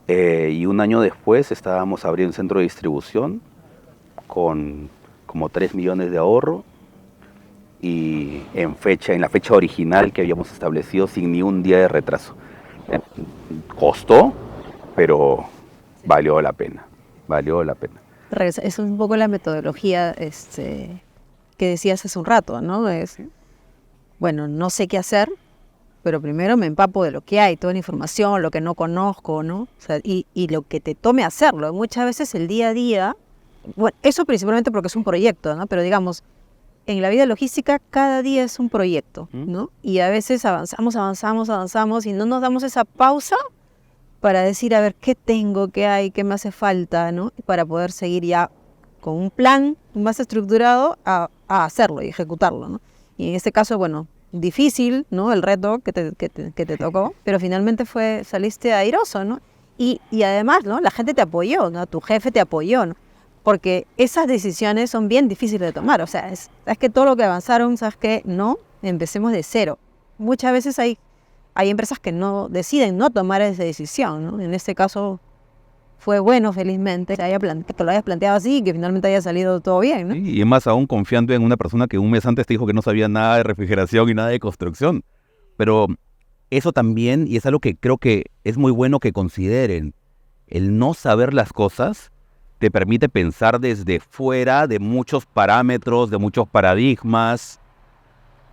Y un año después estábamos abriendo un centro de distribución con como 3 millones de ahorro y en la fecha original que habíamos establecido sin ni un día de retraso. Costó, pero valió la pena, valió la pena. Es un poco la metodología que decías hace un rato, ¿no? Bueno, no sé qué hacer, pero primero me empapo de lo que hay, toda la información, lo que no conozco, ¿no? O sea, y lo que te tome hacerlo. Muchas veces el día a día, bueno, eso principalmente porque es un proyecto, ¿no? Pero digamos, en la vida logística cada día es un proyecto, ¿no? Y a veces avanzamos y no nos damos esa pausa para decir, a ver, ¿qué tengo, qué hay, qué me hace falta, ¿no? Para poder seguir ya con un plan más estructurado a hacerlo y ejecutarlo, ¿no? Y en este caso, bueno, difícil, ¿no? El reto que te tocó, pero finalmente saliste airoso, ¿no? Y además, ¿no? La gente te apoyó, ¿no? Tu jefe te apoyó, ¿no? Porque esas decisiones son bien difíciles de tomar, o sea, sabes que todo lo que avanzaron, sabes que no, empecemos de cero. Muchas veces hay empresas que no deciden no tomar esa decisión, ¿no? En este caso fue bueno, felizmente, que lo hayas planteado así y que finalmente haya salido todo bien, ¿no? Sí, y más aún confiando en una persona que un mes antes te dijo que no sabía nada de refrigeración y nada de construcción. Pero eso también, y es algo que creo que es muy bueno que consideren, el no saber las cosas te permite pensar desde fuera de muchos parámetros, de muchos paradigmas,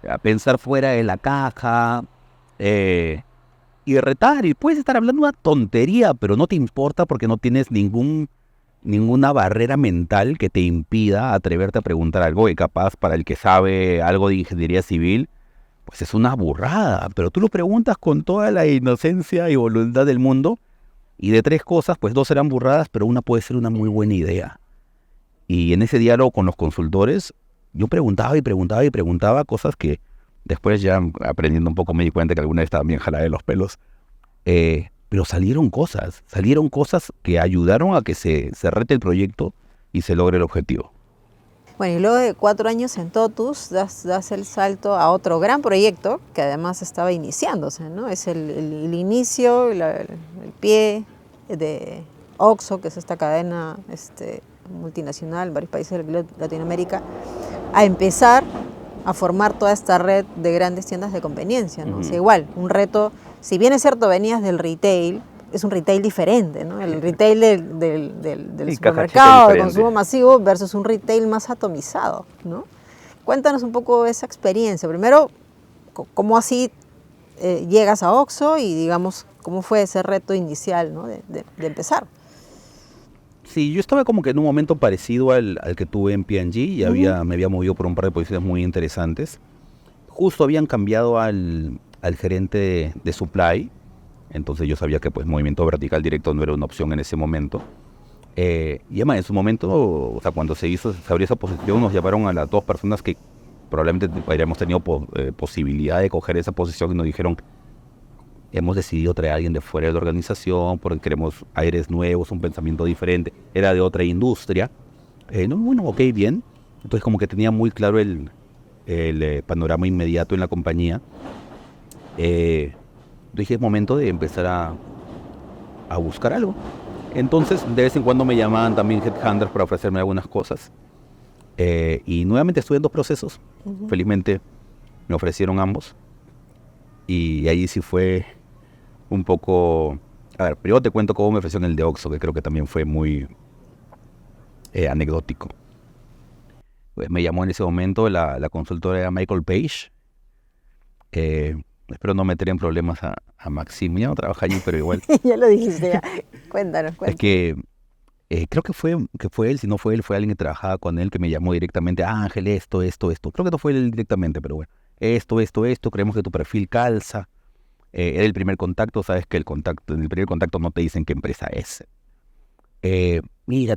a pensar fuera de la caja, y retar, y puedes estar hablando una tontería, pero no te importa porque no tienes ninguna barrera mental que te impida atreverte a preguntar algo, y capaz para el que sabe algo de ingeniería civil, pues es una burrada, pero tú lo preguntas con toda la inocencia y voluntad del mundo, y de 3 cosas, pues 2 serán burradas, pero una puede ser una muy buena idea. Y en ese diálogo con los consultores, yo preguntaba cosas que después ya aprendiendo un poco me di cuenta que alguna vez estaban bien jalada de los pelos. Pero salieron cosas que ayudaron a que se rete el proyecto y se logre el objetivo. Bueno, y luego de 4 años en Totus, das el salto a otro gran proyecto que además estaba iniciándose, ¿no? Es el inicio, el pie de OXXO, que es esta cadena multinacional en varios países de Latinoamérica, a empezar a formar toda esta red de grandes tiendas de conveniencia, ¿no? O sea, igual, un reto, si bien es cierto, venías del retail, es un retail diferente, ¿no? El retail del supermercado, de consumo masivo, versus un retail más atomizado, ¿no? Cuéntanos un poco esa experiencia. Primero, ¿cómo así llegas a OXXO y, digamos, cómo fue ese reto inicial, ¿no? de empezar? Sí, yo estaba como que en un momento parecido al que tuve en P&G y me había movido por un par de posiciones muy interesantes. Justo habían cambiado al gerente de supply, entonces yo sabía que pues movimiento vertical directo no era una opción en ese momento. Y además en su momento, o sea, cuando se abrió esa posición, nos llamaron a las 2 personas que probablemente habríamos tenido posibilidad de coger esa posición y nos dijeron: hemos decidido traer a alguien de fuera de la organización porque queremos aires nuevos, un pensamiento diferente. Era de otra industria. Bueno, ok, bien. Entonces como que tenía muy claro el panorama inmediato en la compañía. Dije, es momento de empezar a buscar algo. Entonces de vez en cuando me llamaban también headhunters para ofrecerme algunas cosas. Y nuevamente estuve en 2 procesos. Felizmente me ofrecieron ambos. Y ahí sí fue un poco... A ver, primero te cuento cómo me ofrecieron el de OXXO, que creo que también fue muy anecdótico. Pues me llamó en ese momento la consultora era Michael Page. Espero no meter en problemas a Maxim. Ya no trabaja allí, pero igual. Ya lo dijiste, ya. Cuéntanos. Es que creo que fue él, si no fue él, fue alguien que trabajaba con él que me llamó directamente: Ángel, esto. Creo que no fue él directamente, pero bueno. Esto, creemos que tu perfil calza. Era el primer contacto, sabes que en el primer contacto no te dicen qué empresa es. Mira,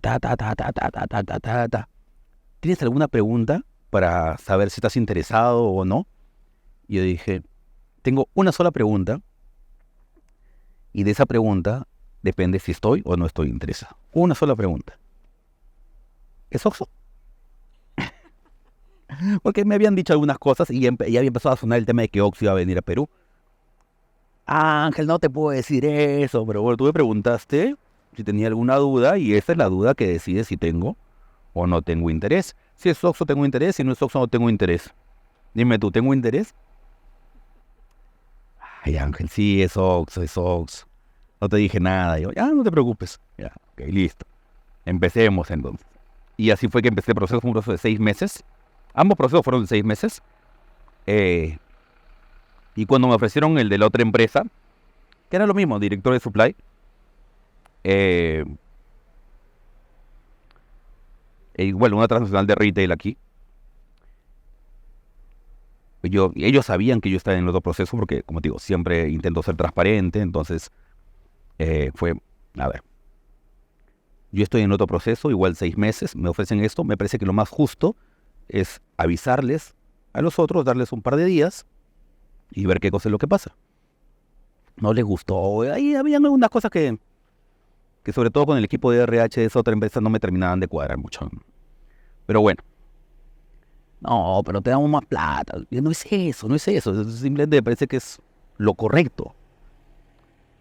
¿tienes alguna pregunta para saber si estás interesado o no? Y yo dije, tengo una sola pregunta, y de esa pregunta depende si estoy o no estoy interesado. Una sola pregunta. ¿Es OXXO? Porque me habían dicho algunas cosas y había empezado a sonar el tema de que OXXO iba a venir a Perú. Ángel, no te puedo decir eso, pero bueno, tú me preguntaste si tenía alguna duda y esa es la duda que decide si tengo o no tengo interés. Si es Oxxo tengo interés, si no es Oxxo no tengo interés. Dime tú, ¿tengo interés? Ay, Ángel, sí, es Oxxo, es Oxxo. No te dije nada. Yo, ya, no te preocupes. Ya, ok, listo. Empecemos entonces. Y así fue que empecé el proceso, fue un proceso de 6 meses. Ambos procesos fueron de 6 meses. Y cuando me ofrecieron el de la otra empresa, que era lo mismo, director de supply, bueno, una transnacional de retail aquí, ellos sabían que yo estaba en el otro proceso porque, como te digo, siempre intento ser transparente, entonces a ver, yo estoy en otro proceso, igual 6 meses, me ofrecen esto, me parece que lo más justo es avisarles a los otros, darles un par de días y ver qué cosa es lo que pasa. No les gustó, ahí habían algunas cosas que sobre todo con el equipo de RH de esa otra empresa no me terminaban de cuadrar mucho. Pero bueno, no, pero te damos más plata. No es eso, simplemente me parece que es lo correcto.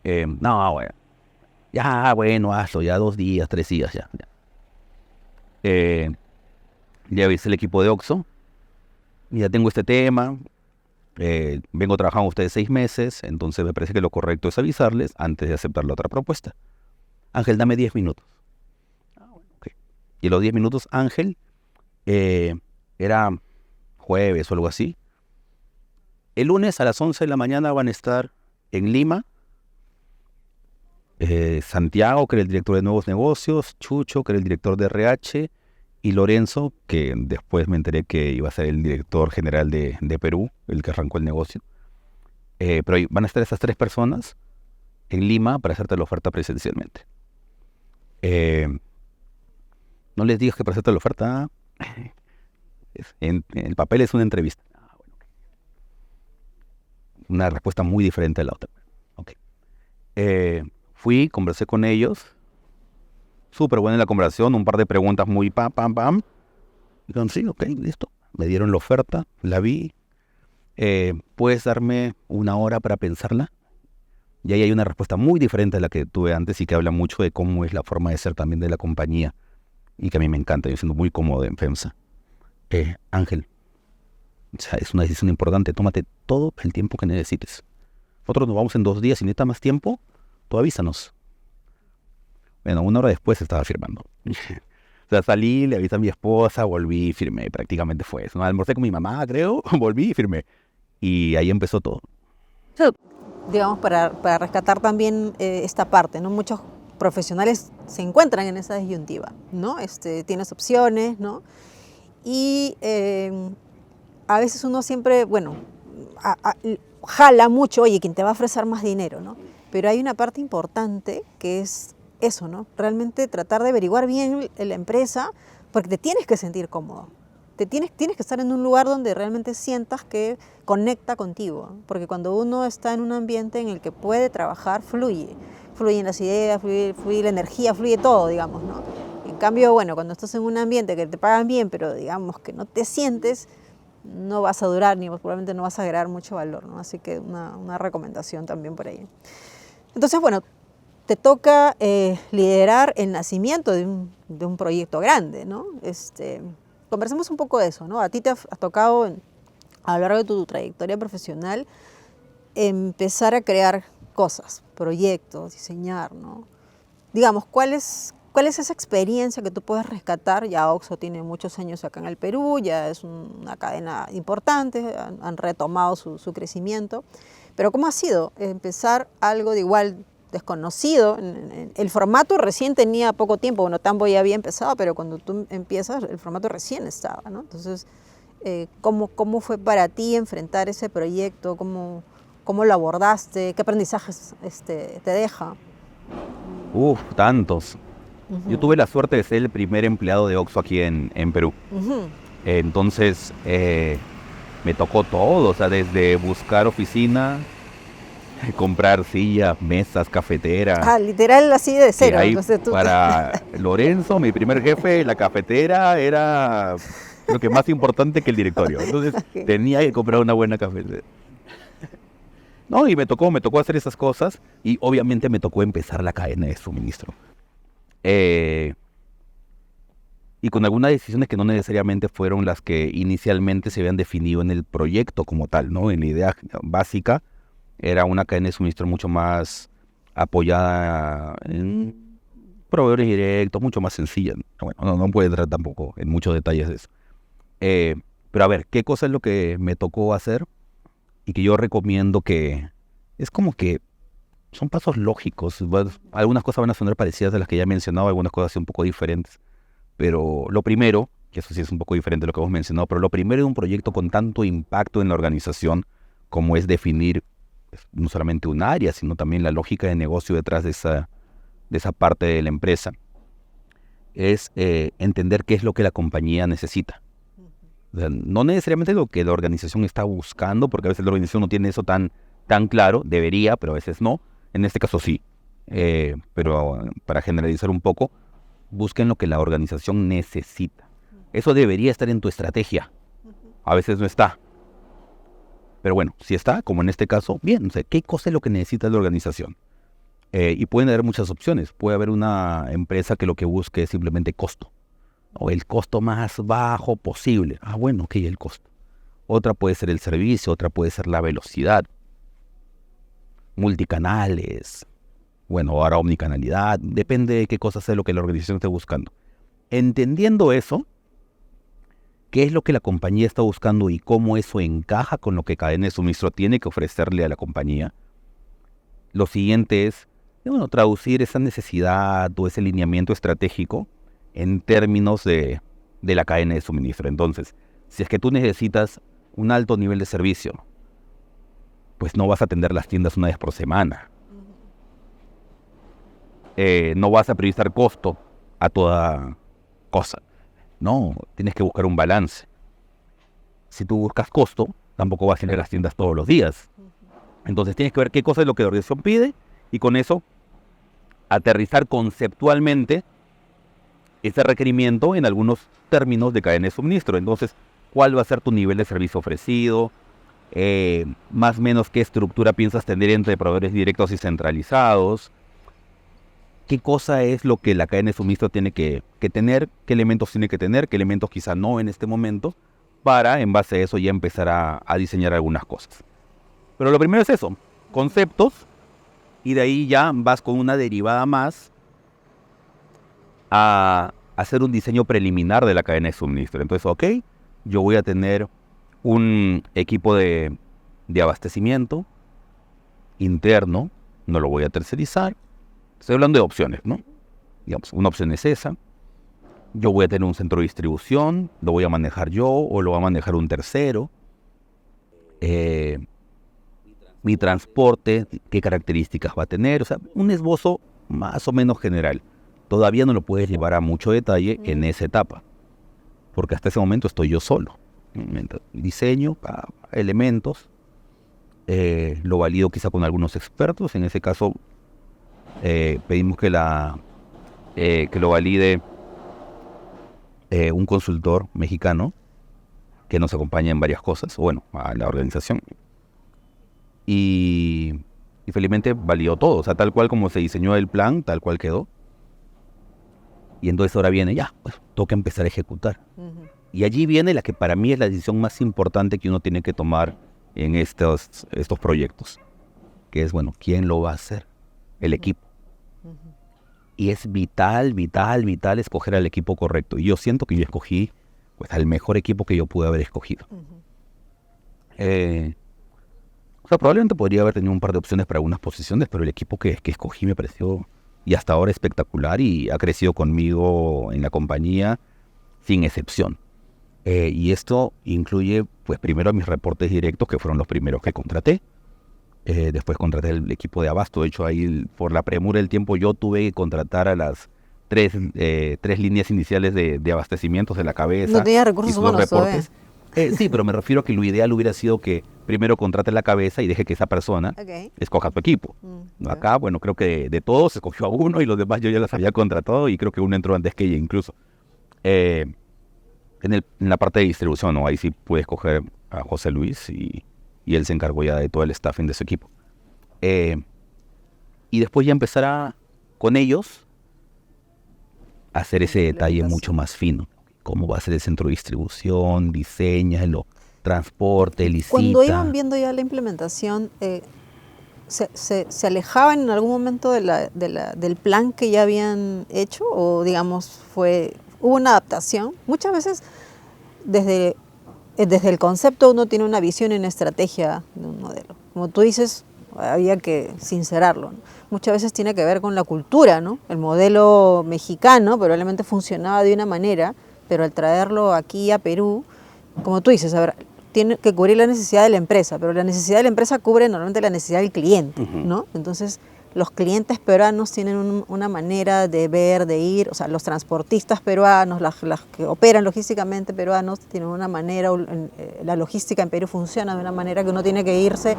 No, bueno, ya, bueno, hazlo, ya 2 días, 3 días, ya. Ya avisé el equipo de Oxxo, ya tengo este tema, vengo trabajando con ustedes 6 meses, entonces me parece que lo correcto es avisarles antes de aceptar la otra propuesta. Ángel, dame 10 minutos. Okay. Y los 10 minutos, Ángel, era jueves o algo así. El lunes a las 11 de la mañana van a estar en Lima, Santiago, que era el director de nuevos negocios, Chucho, que era el director de RH, y Lorenzo, que después me enteré que iba a ser el director general de Perú, el que arrancó el negocio. Pero ahí van a estar esas 3 personas en Lima para hacerte la oferta presencialmente. No les digas que para hacerte la oferta en el papel es una entrevista. Una respuesta muy diferente a la otra. Okay. Fui, conversé con ellos. Súper buena la conversación, un par de preguntas muy pam. Dijeron, sí, ok, listo. Me dieron la oferta, la vi. ¿Puedes darme 1 hora para pensarla? Y ahí hay una respuesta muy diferente a la que tuve antes y que habla mucho de cómo es la forma de ser también de la compañía y que a mí me encanta, yo siento muy cómodo en FEMSA. Ángel, o sea, es una decisión importante, tómate todo el tiempo que necesites. Nosotros nos vamos en 2 días, si necesitas más tiempo, tú avísanos. Bueno, 1 hora después estaba firmando. O sea, salí, le avisé a mi esposa, volví y firmé, prácticamente fue eso. Almorcé con mi mamá, creo, volví y firmé. Y ahí empezó todo. Digamos, para rescatar también esta parte, ¿no? Muchos profesionales se encuentran en esa disyuntiva, ¿no? Tienes opciones, ¿no? Y a veces uno siempre, bueno, jala mucho, oye, quien te va a ofrecer más dinero, ¿no? Pero hay una parte importante que es eso, ¿no? Realmente tratar de averiguar bien la empresa, porque te tienes que sentir cómodo. Tienes que estar en un lugar donde realmente sientas que conecta contigo, porque cuando uno está en un ambiente en el que puede trabajar, fluyen las ideas, fluye la energía, fluye todo, digamos, ¿no? En cambio, bueno, cuando estás en un ambiente que te pagan bien, pero digamos que no te sientes, no vas a durar ni probablemente no vas a agregar mucho valor, ¿no? Así que una recomendación también por ahí. Entonces, bueno, te toca liderar el nacimiento de un proyecto grande, ¿no? Conversemos un poco de eso, ¿no? A ti te ha tocado a lo largo de tu trayectoria profesional empezar a crear cosas, proyectos, diseñar, ¿no? Digamos, ¿cuál es esa experiencia que tú puedes rescatar? Ya Oxxo tiene muchos años acá en el Perú, ya es una cadena importante, han retomado su crecimiento, pero ¿cómo ha sido empezar algo de igual desconocido? El formato recién tenía poco tiempo, bueno, Tambo ya había empezado, pero cuando tú empiezas, el formato recién estaba, ¿no? Entonces, ¿cómo fue para ti enfrentar ese proyecto? ¿Cómo lo abordaste? ¿Qué aprendizajes te deja? Tantos. Yo tuve la suerte de ser el primer empleado de Oxxo aquí en Perú. Entonces, me tocó todo, o sea, desde buscar oficina, comprar sillas, mesas, cafeteras. Literal así de cero. Ahí, Entonces, para Lorenzo, mi primer jefe, la cafetera era lo que más importante que el directorio. Entonces tenía que comprar una buena cafetera. No, y me tocó hacer esas cosas y obviamente me tocó empezar la cadena de suministro. Y con algunas decisiones que no necesariamente fueron las que inicialmente se habían definido en el proyecto como tal, ¿no? En la idea básica era una cadena de suministro mucho más apoyada en proveedores directos, mucho más sencilla. Bueno, no puedo entrar tampoco en muchos detalles de eso. Pero a ver, ¿qué cosa es lo que me tocó hacer? Y que yo recomiendo que es como que son pasos lógicos. Algunas cosas van a sonar parecidas a las que ya he mencionado, algunas cosas un poco diferentes. Pero lo primero, que eso sí es un poco diferente de lo que hemos mencionado, pero lo primero de un proyecto con tanto impacto en la organización como es definir no solamente un área, sino también la lógica de negocio detrás de esa parte de la empresa, es entender qué es lo que la compañía necesita. O sea, no necesariamente lo que la organización está buscando, porque a veces la organización no tiene eso tan claro, debería, pero a veces no. En este caso sí. Pero para generalizar un poco, busquen lo que la organización necesita. Eso debería estar en tu estrategia. A veces no está. Pero bueno, si está, como en este caso, bien. O sea, ¿qué cosa es lo que necesita la organización? Y pueden haber muchas opciones. Puede haber una empresa que lo que busque es simplemente costo. O el costo más bajo posible. Bueno, ok, el costo. Otra puede ser el servicio, otra puede ser la velocidad. Multicanales. Bueno, ahora omnicanalidad. Depende de qué cosa sea lo que la organización esté buscando. Entendiendo eso, qué es lo que la compañía está buscando y cómo eso encaja con lo que cadena de suministro tiene que ofrecerle a la compañía. Lo siguiente es, traducir esa necesidad o ese lineamiento estratégico en términos de la cadena de suministro. Entonces, si es que tú necesitas un alto nivel de servicio, pues no vas a atender las tiendas una vez por semana. No vas a priorizar costo a toda cosa. No, tienes que buscar un balance. Si tú buscas costo, tampoco vas a tener las tiendas todos los días. Entonces tienes que ver qué cosa es lo que la organización pide y con eso aterrizar conceptualmente ese requerimiento en algunos términos de cadena de suministro. Entonces, ¿cuál va a ser tu nivel de servicio ofrecido? Más o menos qué estructura piensas tener entre proveedores directos y centralizados. ¿Qué cosa es lo que la cadena de suministro tiene que tener? ¿Qué elementos tiene que tener? ¿Qué elementos quizá no en este momento? Para, en base a eso, ya empezar a diseñar algunas cosas. Pero lo primero es eso, conceptos, y de ahí ya vas con una derivada más a hacer un diseño preliminar de la cadena de suministro. Entonces, ok, yo voy a tener un equipo de abastecimiento interno, no lo voy a tercerizar. Estoy hablando de opciones, ¿no? Digamos, una opción es esa. Yo voy a tener un centro de distribución, lo voy a manejar yo o lo va a manejar un tercero. Mi transporte, qué características va a tener. O sea, un esbozo más o menos general. Todavía no lo puedes llevar a mucho detalle en esa etapa, porque hasta ese momento estoy yo solo. Diseño, elementos, lo valido quizá con algunos expertos. En ese caso, pedimos que lo valide un consultor mexicano que nos acompaña en varias cosas, a la organización. Y felizmente validó todo, o sea, tal cual como se diseñó el plan, tal cual quedó. Y entonces ahora viene, pues toca empezar a ejecutar. Uh-huh. Y allí viene la que para mí es la decisión más importante que uno tiene que tomar en estos proyectos, que es, ¿quién lo va a hacer? El equipo. Uh-huh. Y es vital escoger al equipo correcto. Y yo siento que yo escogí al mejor equipo que yo pude haber escogido. Uh-huh. Probablemente podría haber tenido un par de opciones para algunas posiciones, pero el equipo que escogí me pareció, y hasta ahora, espectacular y ha crecido conmigo en la compañía sin excepción. Y esto incluye, primero a mis reportes directos, que fueron los primeros que contraté. Después contraté el equipo de abasto. De hecho, ahí por la premura del tiempo yo tuve que contratar a las tres líneas iniciales de abastecimientos de la cabeza. No tenía recursos humanos reportes. Sí, pero me refiero a que lo ideal hubiera sido que primero contrate la cabeza y deje que esa persona escoja tu equipo. Acá, creo que de todos escogió a uno y los demás yo ya los había contratado y creo que uno entró antes que ella incluso. En la parte de distribución, ahí sí pude escoger a José Luis y él se encargó ya de todo el staffing de su equipo. Y después ya empezar con ellos a hacer ese detalle mucho más fino. Cómo va a ser el centro de distribución, diseñalo, transporte, licita. Cuando iban viendo ya la implementación, ¿se alejaban en algún momento del plan que ya habían hecho? O digamos, hubo una adaptación. Muchas veces desde el concepto uno tiene una visión y una estrategia de un modelo. Como tú dices, había que sincerarlo, ¿no? Muchas veces tiene que ver con la cultura, ¿no? El modelo mexicano probablemente funcionaba de una manera, pero al traerlo aquí a Perú, como tú dices, a ver, tiene que cubrir la necesidad de la empresa, pero la necesidad de la empresa cubre normalmente la necesidad del cliente, ¿no? Entonces, los clientes peruanos tienen una manera de ver, de ir, o sea, los transportistas peruanos, las que operan logísticamente peruanos, tienen una manera, la logística en Perú funciona de una manera que uno tiene que irse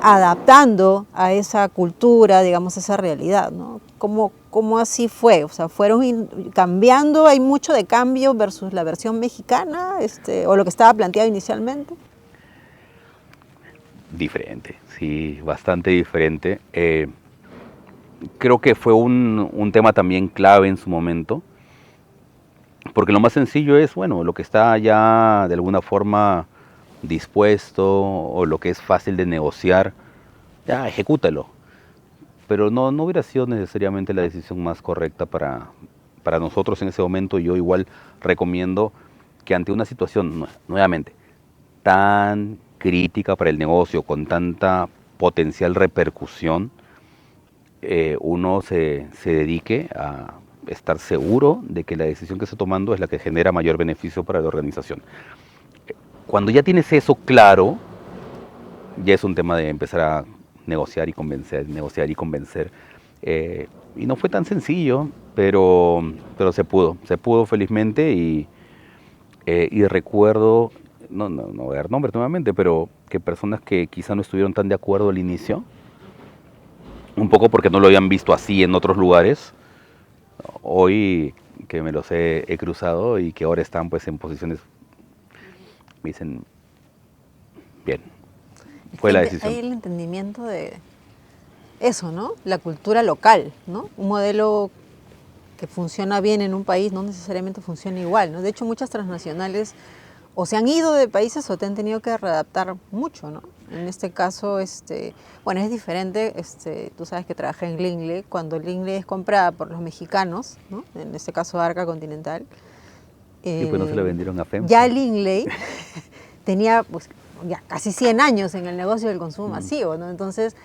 adaptando a esa cultura, digamos, a esa realidad, ¿no? ¿Cómo así fue? O sea, fueron cambiando, hay mucho de cambio versus la versión mexicana, o lo que estaba planteado inicialmente. Diferente, sí, bastante diferente. Creo que fue un tema también clave en su momento, porque lo más sencillo es, bueno, lo que está ya de alguna forma dispuesto o lo que es fácil de negociar, ya ejecútalo. Pero no hubiera sido necesariamente la decisión más correcta para nosotros en ese momento. Yo igual recomiendo que ante una situación, nuevamente, tan crítica para el negocio, con tanta potencial repercusión, uno se dedique a estar seguro de que la decisión que está tomando es la que genera mayor beneficio para la organización. Cuando ya tienes eso claro, ya es un tema de empezar a negociar y convencer. Y no fue tan sencillo, pero se pudo felizmente y recuerdo, no voy a dar nombres nuevamente, pero que personas que quizá no estuvieron tan de acuerdo al inicio, un poco porque no lo habían visto así en otros lugares, hoy que me los he cruzado y que ahora están pues en posiciones, me dicen, bien, fue la decisión. Hay el entendimiento de eso, ¿no? La cultura local, ¿no? Un modelo que funciona bien en un país no necesariamente funciona igual, ¿no? De hecho, muchas transnacionales o se han ido de países o te han tenido que readaptar mucho, ¿no? En este caso, bueno, es diferente, tú sabes que trabajé en Lingley, cuando Lingley es comprada por los mexicanos, ¿no? En este caso Arca Continental. Y pues no se la vendieron a FEMSA. Ya Lingley tenía pues, ya casi 100 años en el negocio del consumo masivo, ¿no? Entonces,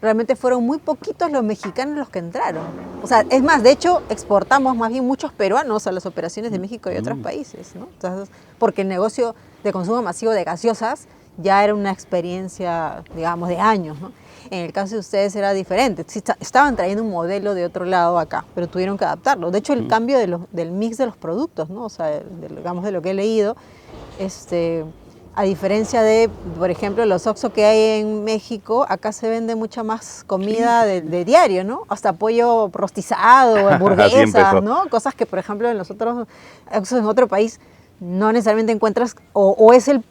realmente fueron muy poquitos los mexicanos los que entraron. O sea, es más, de hecho, exportamos más bien muchos peruanos a las operaciones de México y otros países, ¿no? Entonces, porque el negocio de consumo masivo de gaseosas ya era una experiencia, digamos, de años, ¿no? En el caso de ustedes era diferente. Sí, estaban trayendo un modelo de otro lado acá, pero tuvieron que adaptarlo. De hecho, el cambio del mix de los productos, ¿no? O sea, digamos, de lo que he leído, a diferencia de, por ejemplo, los Oxxo que hay en México, acá se vende mucha más comida de diario, ¿no? Hasta pollo rostizado, hamburguesas, ¿no? Cosas que, por ejemplo, en los otros Oxxo en otro país no necesariamente encuentras, o es uno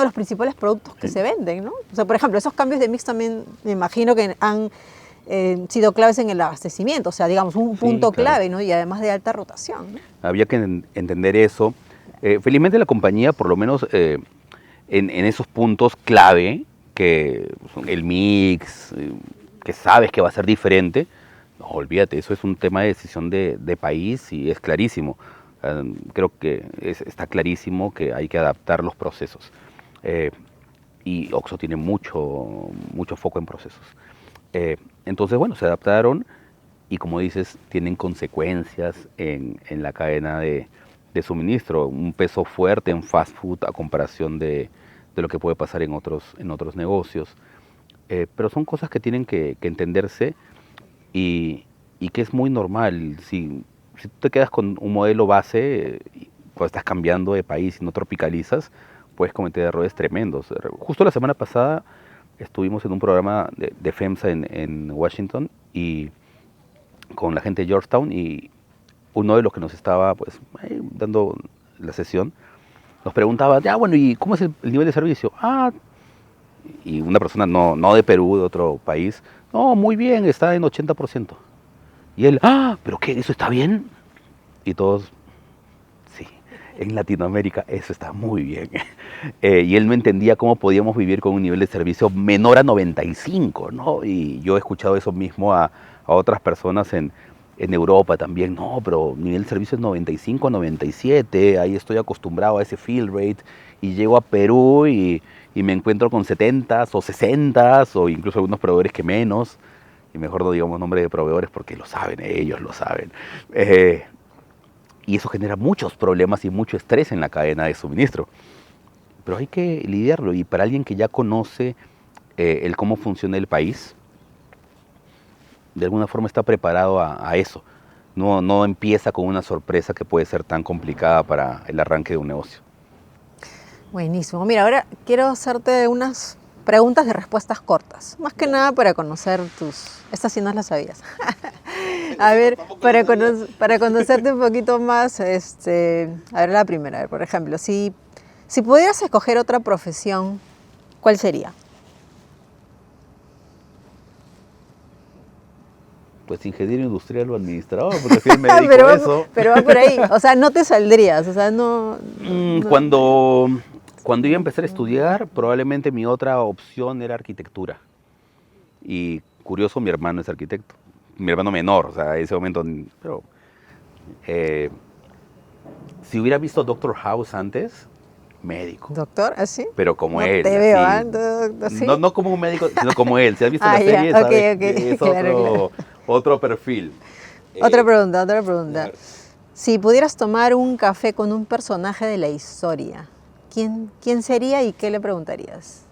de los principales productos que se venden, ¿no? O sea, por ejemplo, esos cambios de mix también me imagino que han sido claves en el abastecimiento, o sea, digamos, un punto clave, ¿no? Y además de alta rotación, ¿no? Había que entender eso. Felizmente la compañía, por lo menos en esos puntos clave, que son el mix, que sabes que va a ser diferente, no, olvídate, eso es un tema de decisión de país y es clarísimo. Creo que está clarísimo que hay que adaptar los procesos. Y Oxxo tiene mucho foco en procesos. Entonces, bueno, se adaptaron y como dices, tienen consecuencias en la cadena de suministro, un peso fuerte en fast food a comparación de lo que puede pasar en otros negocios. Pero son cosas que tienen que entenderse y que es muy normal. Si tú te quedas con un modelo base, cuando estás cambiando de país y no tropicalizas, puedes cometer errores tremendos. Justo la semana pasada estuvimos en un programa de FEMSA en Washington y con la gente de Georgetown, y uno de los que nos estaba pues dando la sesión nos preguntaba, bueno, ¿y cómo es el nivel de servicio? Y una persona no de Perú, de otro país, no, muy bien, está en 80%. Y él, ¿pero qué? ¿Eso está bien? Y todos, sí, en Latinoamérica eso está muy bien. Y él no entendía cómo podíamos vivir con un nivel de servicio menor a 95, ¿no? Y yo he escuchado eso mismo a otras personas en Europa también. No, pero nivel de servicio es 95, 97, ahí estoy acostumbrado a ese fill rate. Y llego a Perú y me encuentro con 70s o 60s o incluso algunos proveedores que menos. Y mejor no digamos nombre de proveedores porque lo saben, ellos lo saben. Y eso genera muchos problemas y mucho estrés en la cadena de suministro. Pero hay que lidiarlo y para alguien que ya conoce el cómo funciona el país, de alguna forma está preparado a eso. No empieza con una sorpresa que puede ser tan complicada para el arranque de un negocio. Buenísimo. Mira, ahora quiero hacerte unas preguntas de respuestas cortas. Más que nada para conocer Estas sí no las sabías. A ver, para conocerte un poquito más, a ver la primera. A ver, por ejemplo, si pudieras escoger otra profesión, ¿cuál sería? Pues ingeniero industrial o administrador, porque si me dedico a eso. Pero va por ahí, o sea, no te saldrías, o sea, no... Cuando iba a empezar a estudiar, probablemente mi otra opción era arquitectura. Y curioso, mi hermano es arquitecto. Mi hermano menor, o sea, en ese momento... Pero, si hubiera visto Doctor House antes, médico. ¿Doctor? ¿Así? Pero como no él. Te veo, ¿así? No como un médico, sino como él. Si has visto la serie, ya. sabes Okay. que es Claro. otro perfil. Otra pregunta. Claro. Si pudieras tomar un café con un personaje de la historia, ¿quién sería y qué le preguntarías?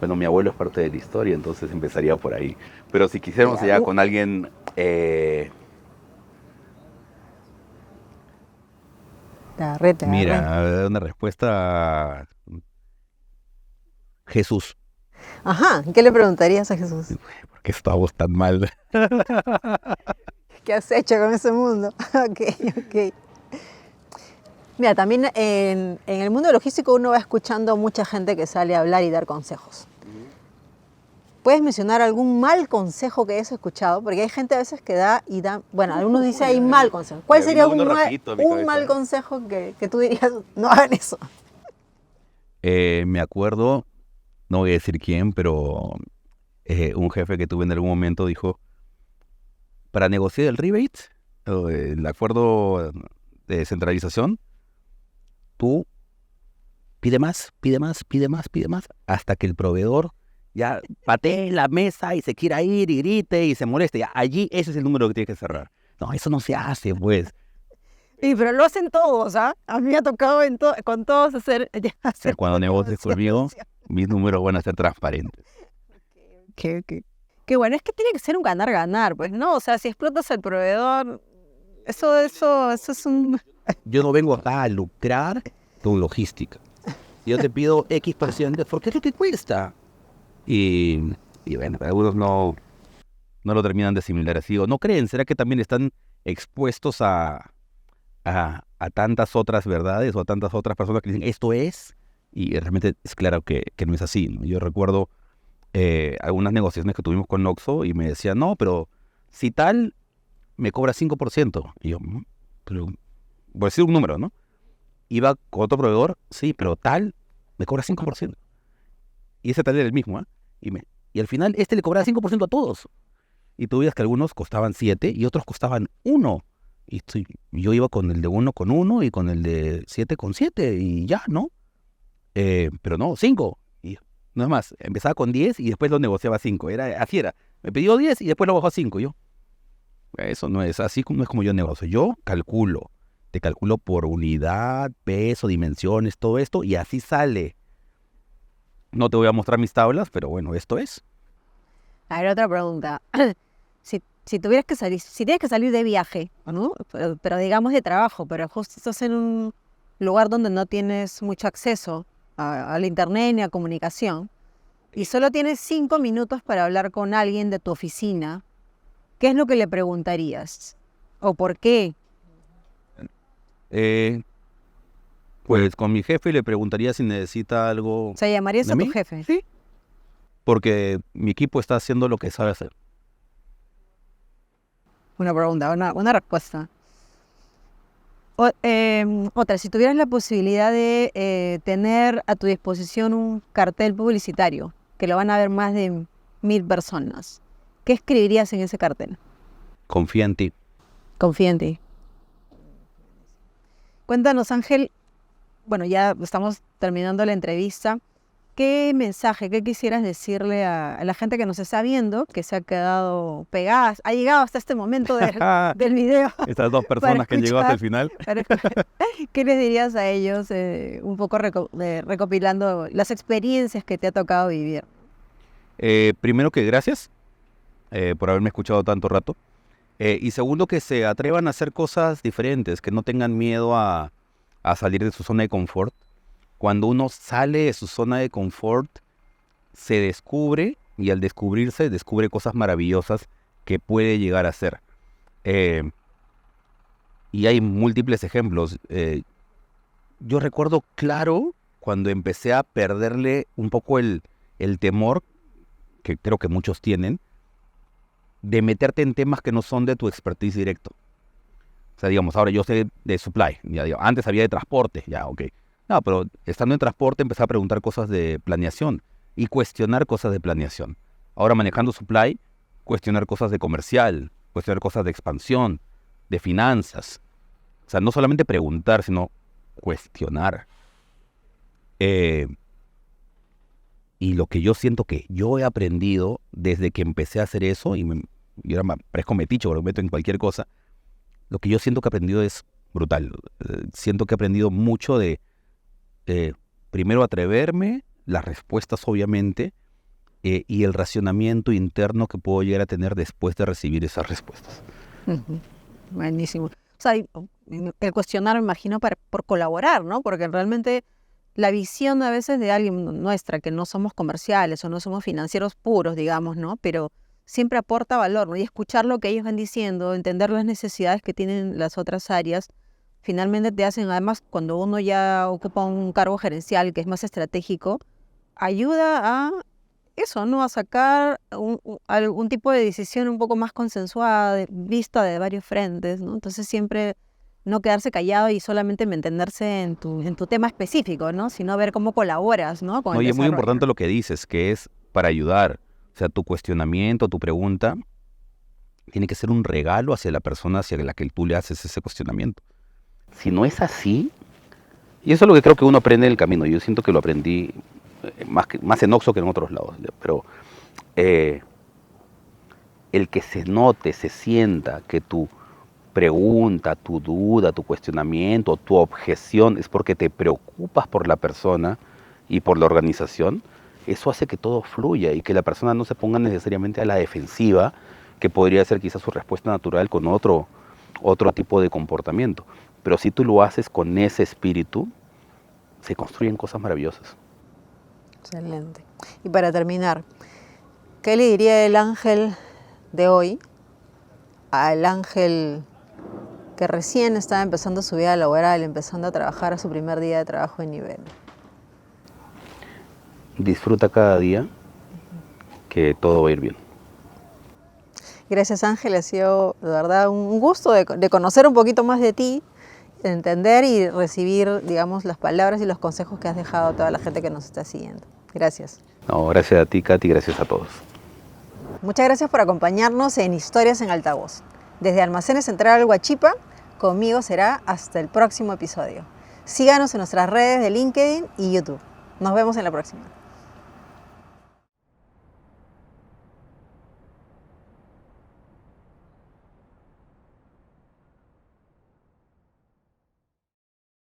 Bueno, mi abuelo es parte de la historia, entonces empezaría por ahí. Pero si quisiéramos ya con alguien... Mira, una respuesta... Jesús. Ajá, ¿qué le preguntarías a Jesús? ¿Por qué estamos tan mal? ¿Qué has hecho con ese mundo? Ok. Mira, también en el mundo logístico uno va escuchando mucha gente que sale a hablar y dar consejos. ¿Puedes mencionar algún mal consejo que hayas escuchado? Porque hay gente a veces que da y da... Bueno, algunos dicen hay mal consejo. ¿Cuál sería un mal consejo que tú dirías, no hagan eso? Me acuerdo, no voy a decir quién, pero un jefe que tuve en algún momento dijo, para negociar el rebate, el acuerdo de descentralización, tú pide más, hasta que el proveedor ya patee la mesa y se quiera ir y grite y se moleste. Ya, allí ese es el número que tienes que cerrar. No, eso no se hace, pues. Sí, pero lo hacen todos, ¿ah? A mí me ha tocado con todos hacer Cuando negocies conmigo, mis números van a ser transparentes. Qué bueno, es que tiene que ser un ganar-ganar, pues, ¿no? O sea, si explotas al proveedor, eso es un... Yo no vengo acá a lucrar con logística. Yo te pido X%, ¿por qué no te cuesta? Y bueno, algunos no lo terminan de asimilar así, o no creen. ¿Será que también están expuestos a tantas otras verdades o a tantas otras personas que dicen esto es? Y realmente es claro que no es así, ¿no? Yo recuerdo algunas negociaciones que tuvimos con Oxxo y me decían, no, pero si tal me cobra 5%. Y yo, pero, por decir un número, ¿no? Iba con otro proveedor, sí, pero tal me cobra 5%. Y ese tal era el mismo, ¿eh? Y al final le cobraba 5% a todos. Y tú veías que algunos costaban 7 y otros costaban 1. Y yo iba con el de 1 con 1 y con el de 7 con 7 y ya, ¿no? Pero no, 5. Y no es más, empezaba con 10 y después lo negociaba a 5. Así era. Me pidió 10 y después lo bajó a 5. Yo, eso no es así, no es como yo negocio. Yo calculo. Te calculo por unidad, peso, dimensiones, todo esto y así sale. No te voy a mostrar mis tablas, pero bueno, esto es. A ver, otra pregunta. Si tuvieras que salir, si tienes que salir de viaje, ¿no? Pero digamos de trabajo, pero justo estás en un lugar donde no tienes mucho acceso al internet ni a comunicación, y solo tienes 5 minutos para hablar con alguien de tu oficina, ¿qué es lo que le preguntarías? ¿O por qué? Pues con mi jefe le preguntaría si necesita algo O sea, llamarías de a tu mí. jefe. Sí, porque mi equipo está haciendo lo que sabe hacer. Una pregunta, una respuesta. Otra, si tuvieras la posibilidad de tener a tu disposición un cartel publicitario, que lo van a ver más de 1000 personas, ¿qué escribirías en ese cartel? Confía en ti. Confía en ti. Cuéntanos, Ángel, bueno, ya estamos terminando la entrevista. ¿Qué mensaje, qué quisieras decirle a la gente que nos está viendo, que se ha quedado pegada, ha llegado hasta este momento del video? Estas dos Para personas que han llegado hasta el escuchar, final. ¿qué les dirías a ellos, un poco recopilando las experiencias que te ha tocado vivir? Primero que gracias por haberme escuchado tanto rato. Y segundo, que se atrevan a hacer cosas diferentes, que no tengan miedo a salir de su zona de confort. Cuando uno sale de su zona de confort, se descubre, y al descubrirse, descubre cosas maravillosas que puede llegar a ser. Y hay múltiples ejemplos. Yo recuerdo claro cuando empecé a perderle un poco el temor, que creo que muchos tienen, de meterte en temas que no son de tu expertise directo. O sea, digamos, ahora yo sé de supply, ya digo, antes había de transporte, ya, ok. No, pero estando en transporte empecé a preguntar cosas de planeación y cuestionar cosas de planeación. Ahora manejando supply, cuestionar cosas de comercial, cuestionar cosas de expansión, de finanzas. O sea, no solamente preguntar, sino cuestionar. Y lo que yo siento que yo he aprendido desde que empecé a hacer eso, y yo ahora me parezco metiche porque me meto en cualquier cosa, lo que yo siento que he aprendido es brutal. Siento que he aprendido mucho de, primero, atreverme, las respuestas obviamente, y el racionamiento interno que puedo llegar a tener después de recibir esas respuestas. Ujú. Buenísimo. O sea, el cuestionar, me imagino, por colaborar, ¿no? Porque realmente la visión a veces de alguien nuestra, que no somos comerciales o no somos financieros puros, digamos, ¿no? Pero siempre aporta valor, ¿no? Y escuchar lo que ellos van diciendo, entender las necesidades que tienen las otras áreas, finalmente te hacen, además, cuando uno ya ocupa un cargo gerencial que es más estratégico, ayuda a eso, ¿no? A sacar algún tipo de decisión un poco más consensuada, vista de varios frentes, ¿no? Entonces siempre no quedarse callado y solamente mantenerse en tu tema específico, ¿no? Sino ver cómo colaboras, ¿no? Con No, el y es muy desarrollo. importante lo que dices, que es para ayudar. O sea, tu cuestionamiento, tu pregunta, tiene que ser un regalo hacia la persona hacia la que tú le haces ese cuestionamiento. Si no es así, y eso es lo que creo que uno aprende en el camino, yo siento que lo aprendí más en Oxxo que en otros lados, pero el que se note, se sienta que tu pregunta, tu duda, tu cuestionamiento, tu objeción es porque te preocupas por la persona y por la organización, eso hace que todo fluya y que la persona no se ponga necesariamente a la defensiva, que podría ser quizás su respuesta natural con otro tipo de comportamiento. Pero si tú lo haces con ese espíritu, se construyen cosas maravillosas. Excelente. Y para terminar, ¿qué le diría el Ángel de hoy al Ángel que recién estaba empezando su vida laboral, empezando a trabajar a su primer día de trabajo en nivel? Disfruta cada día, que todo va a ir bien. Gracias, Ángel, ha sido de verdad un gusto de conocer un poquito más de ti, de entender y recibir, digamos, las palabras y los consejos que has dejado a toda la gente que nos está siguiendo. Gracias. No, gracias a ti, Katy, gracias a todos. Muchas gracias por acompañarnos en Historias en Altavoz. Desde Almacenes Central Huachipa, conmigo será hasta el próximo episodio. Síganos en nuestras redes de LinkedIn y YouTube. Nos vemos en la próxima.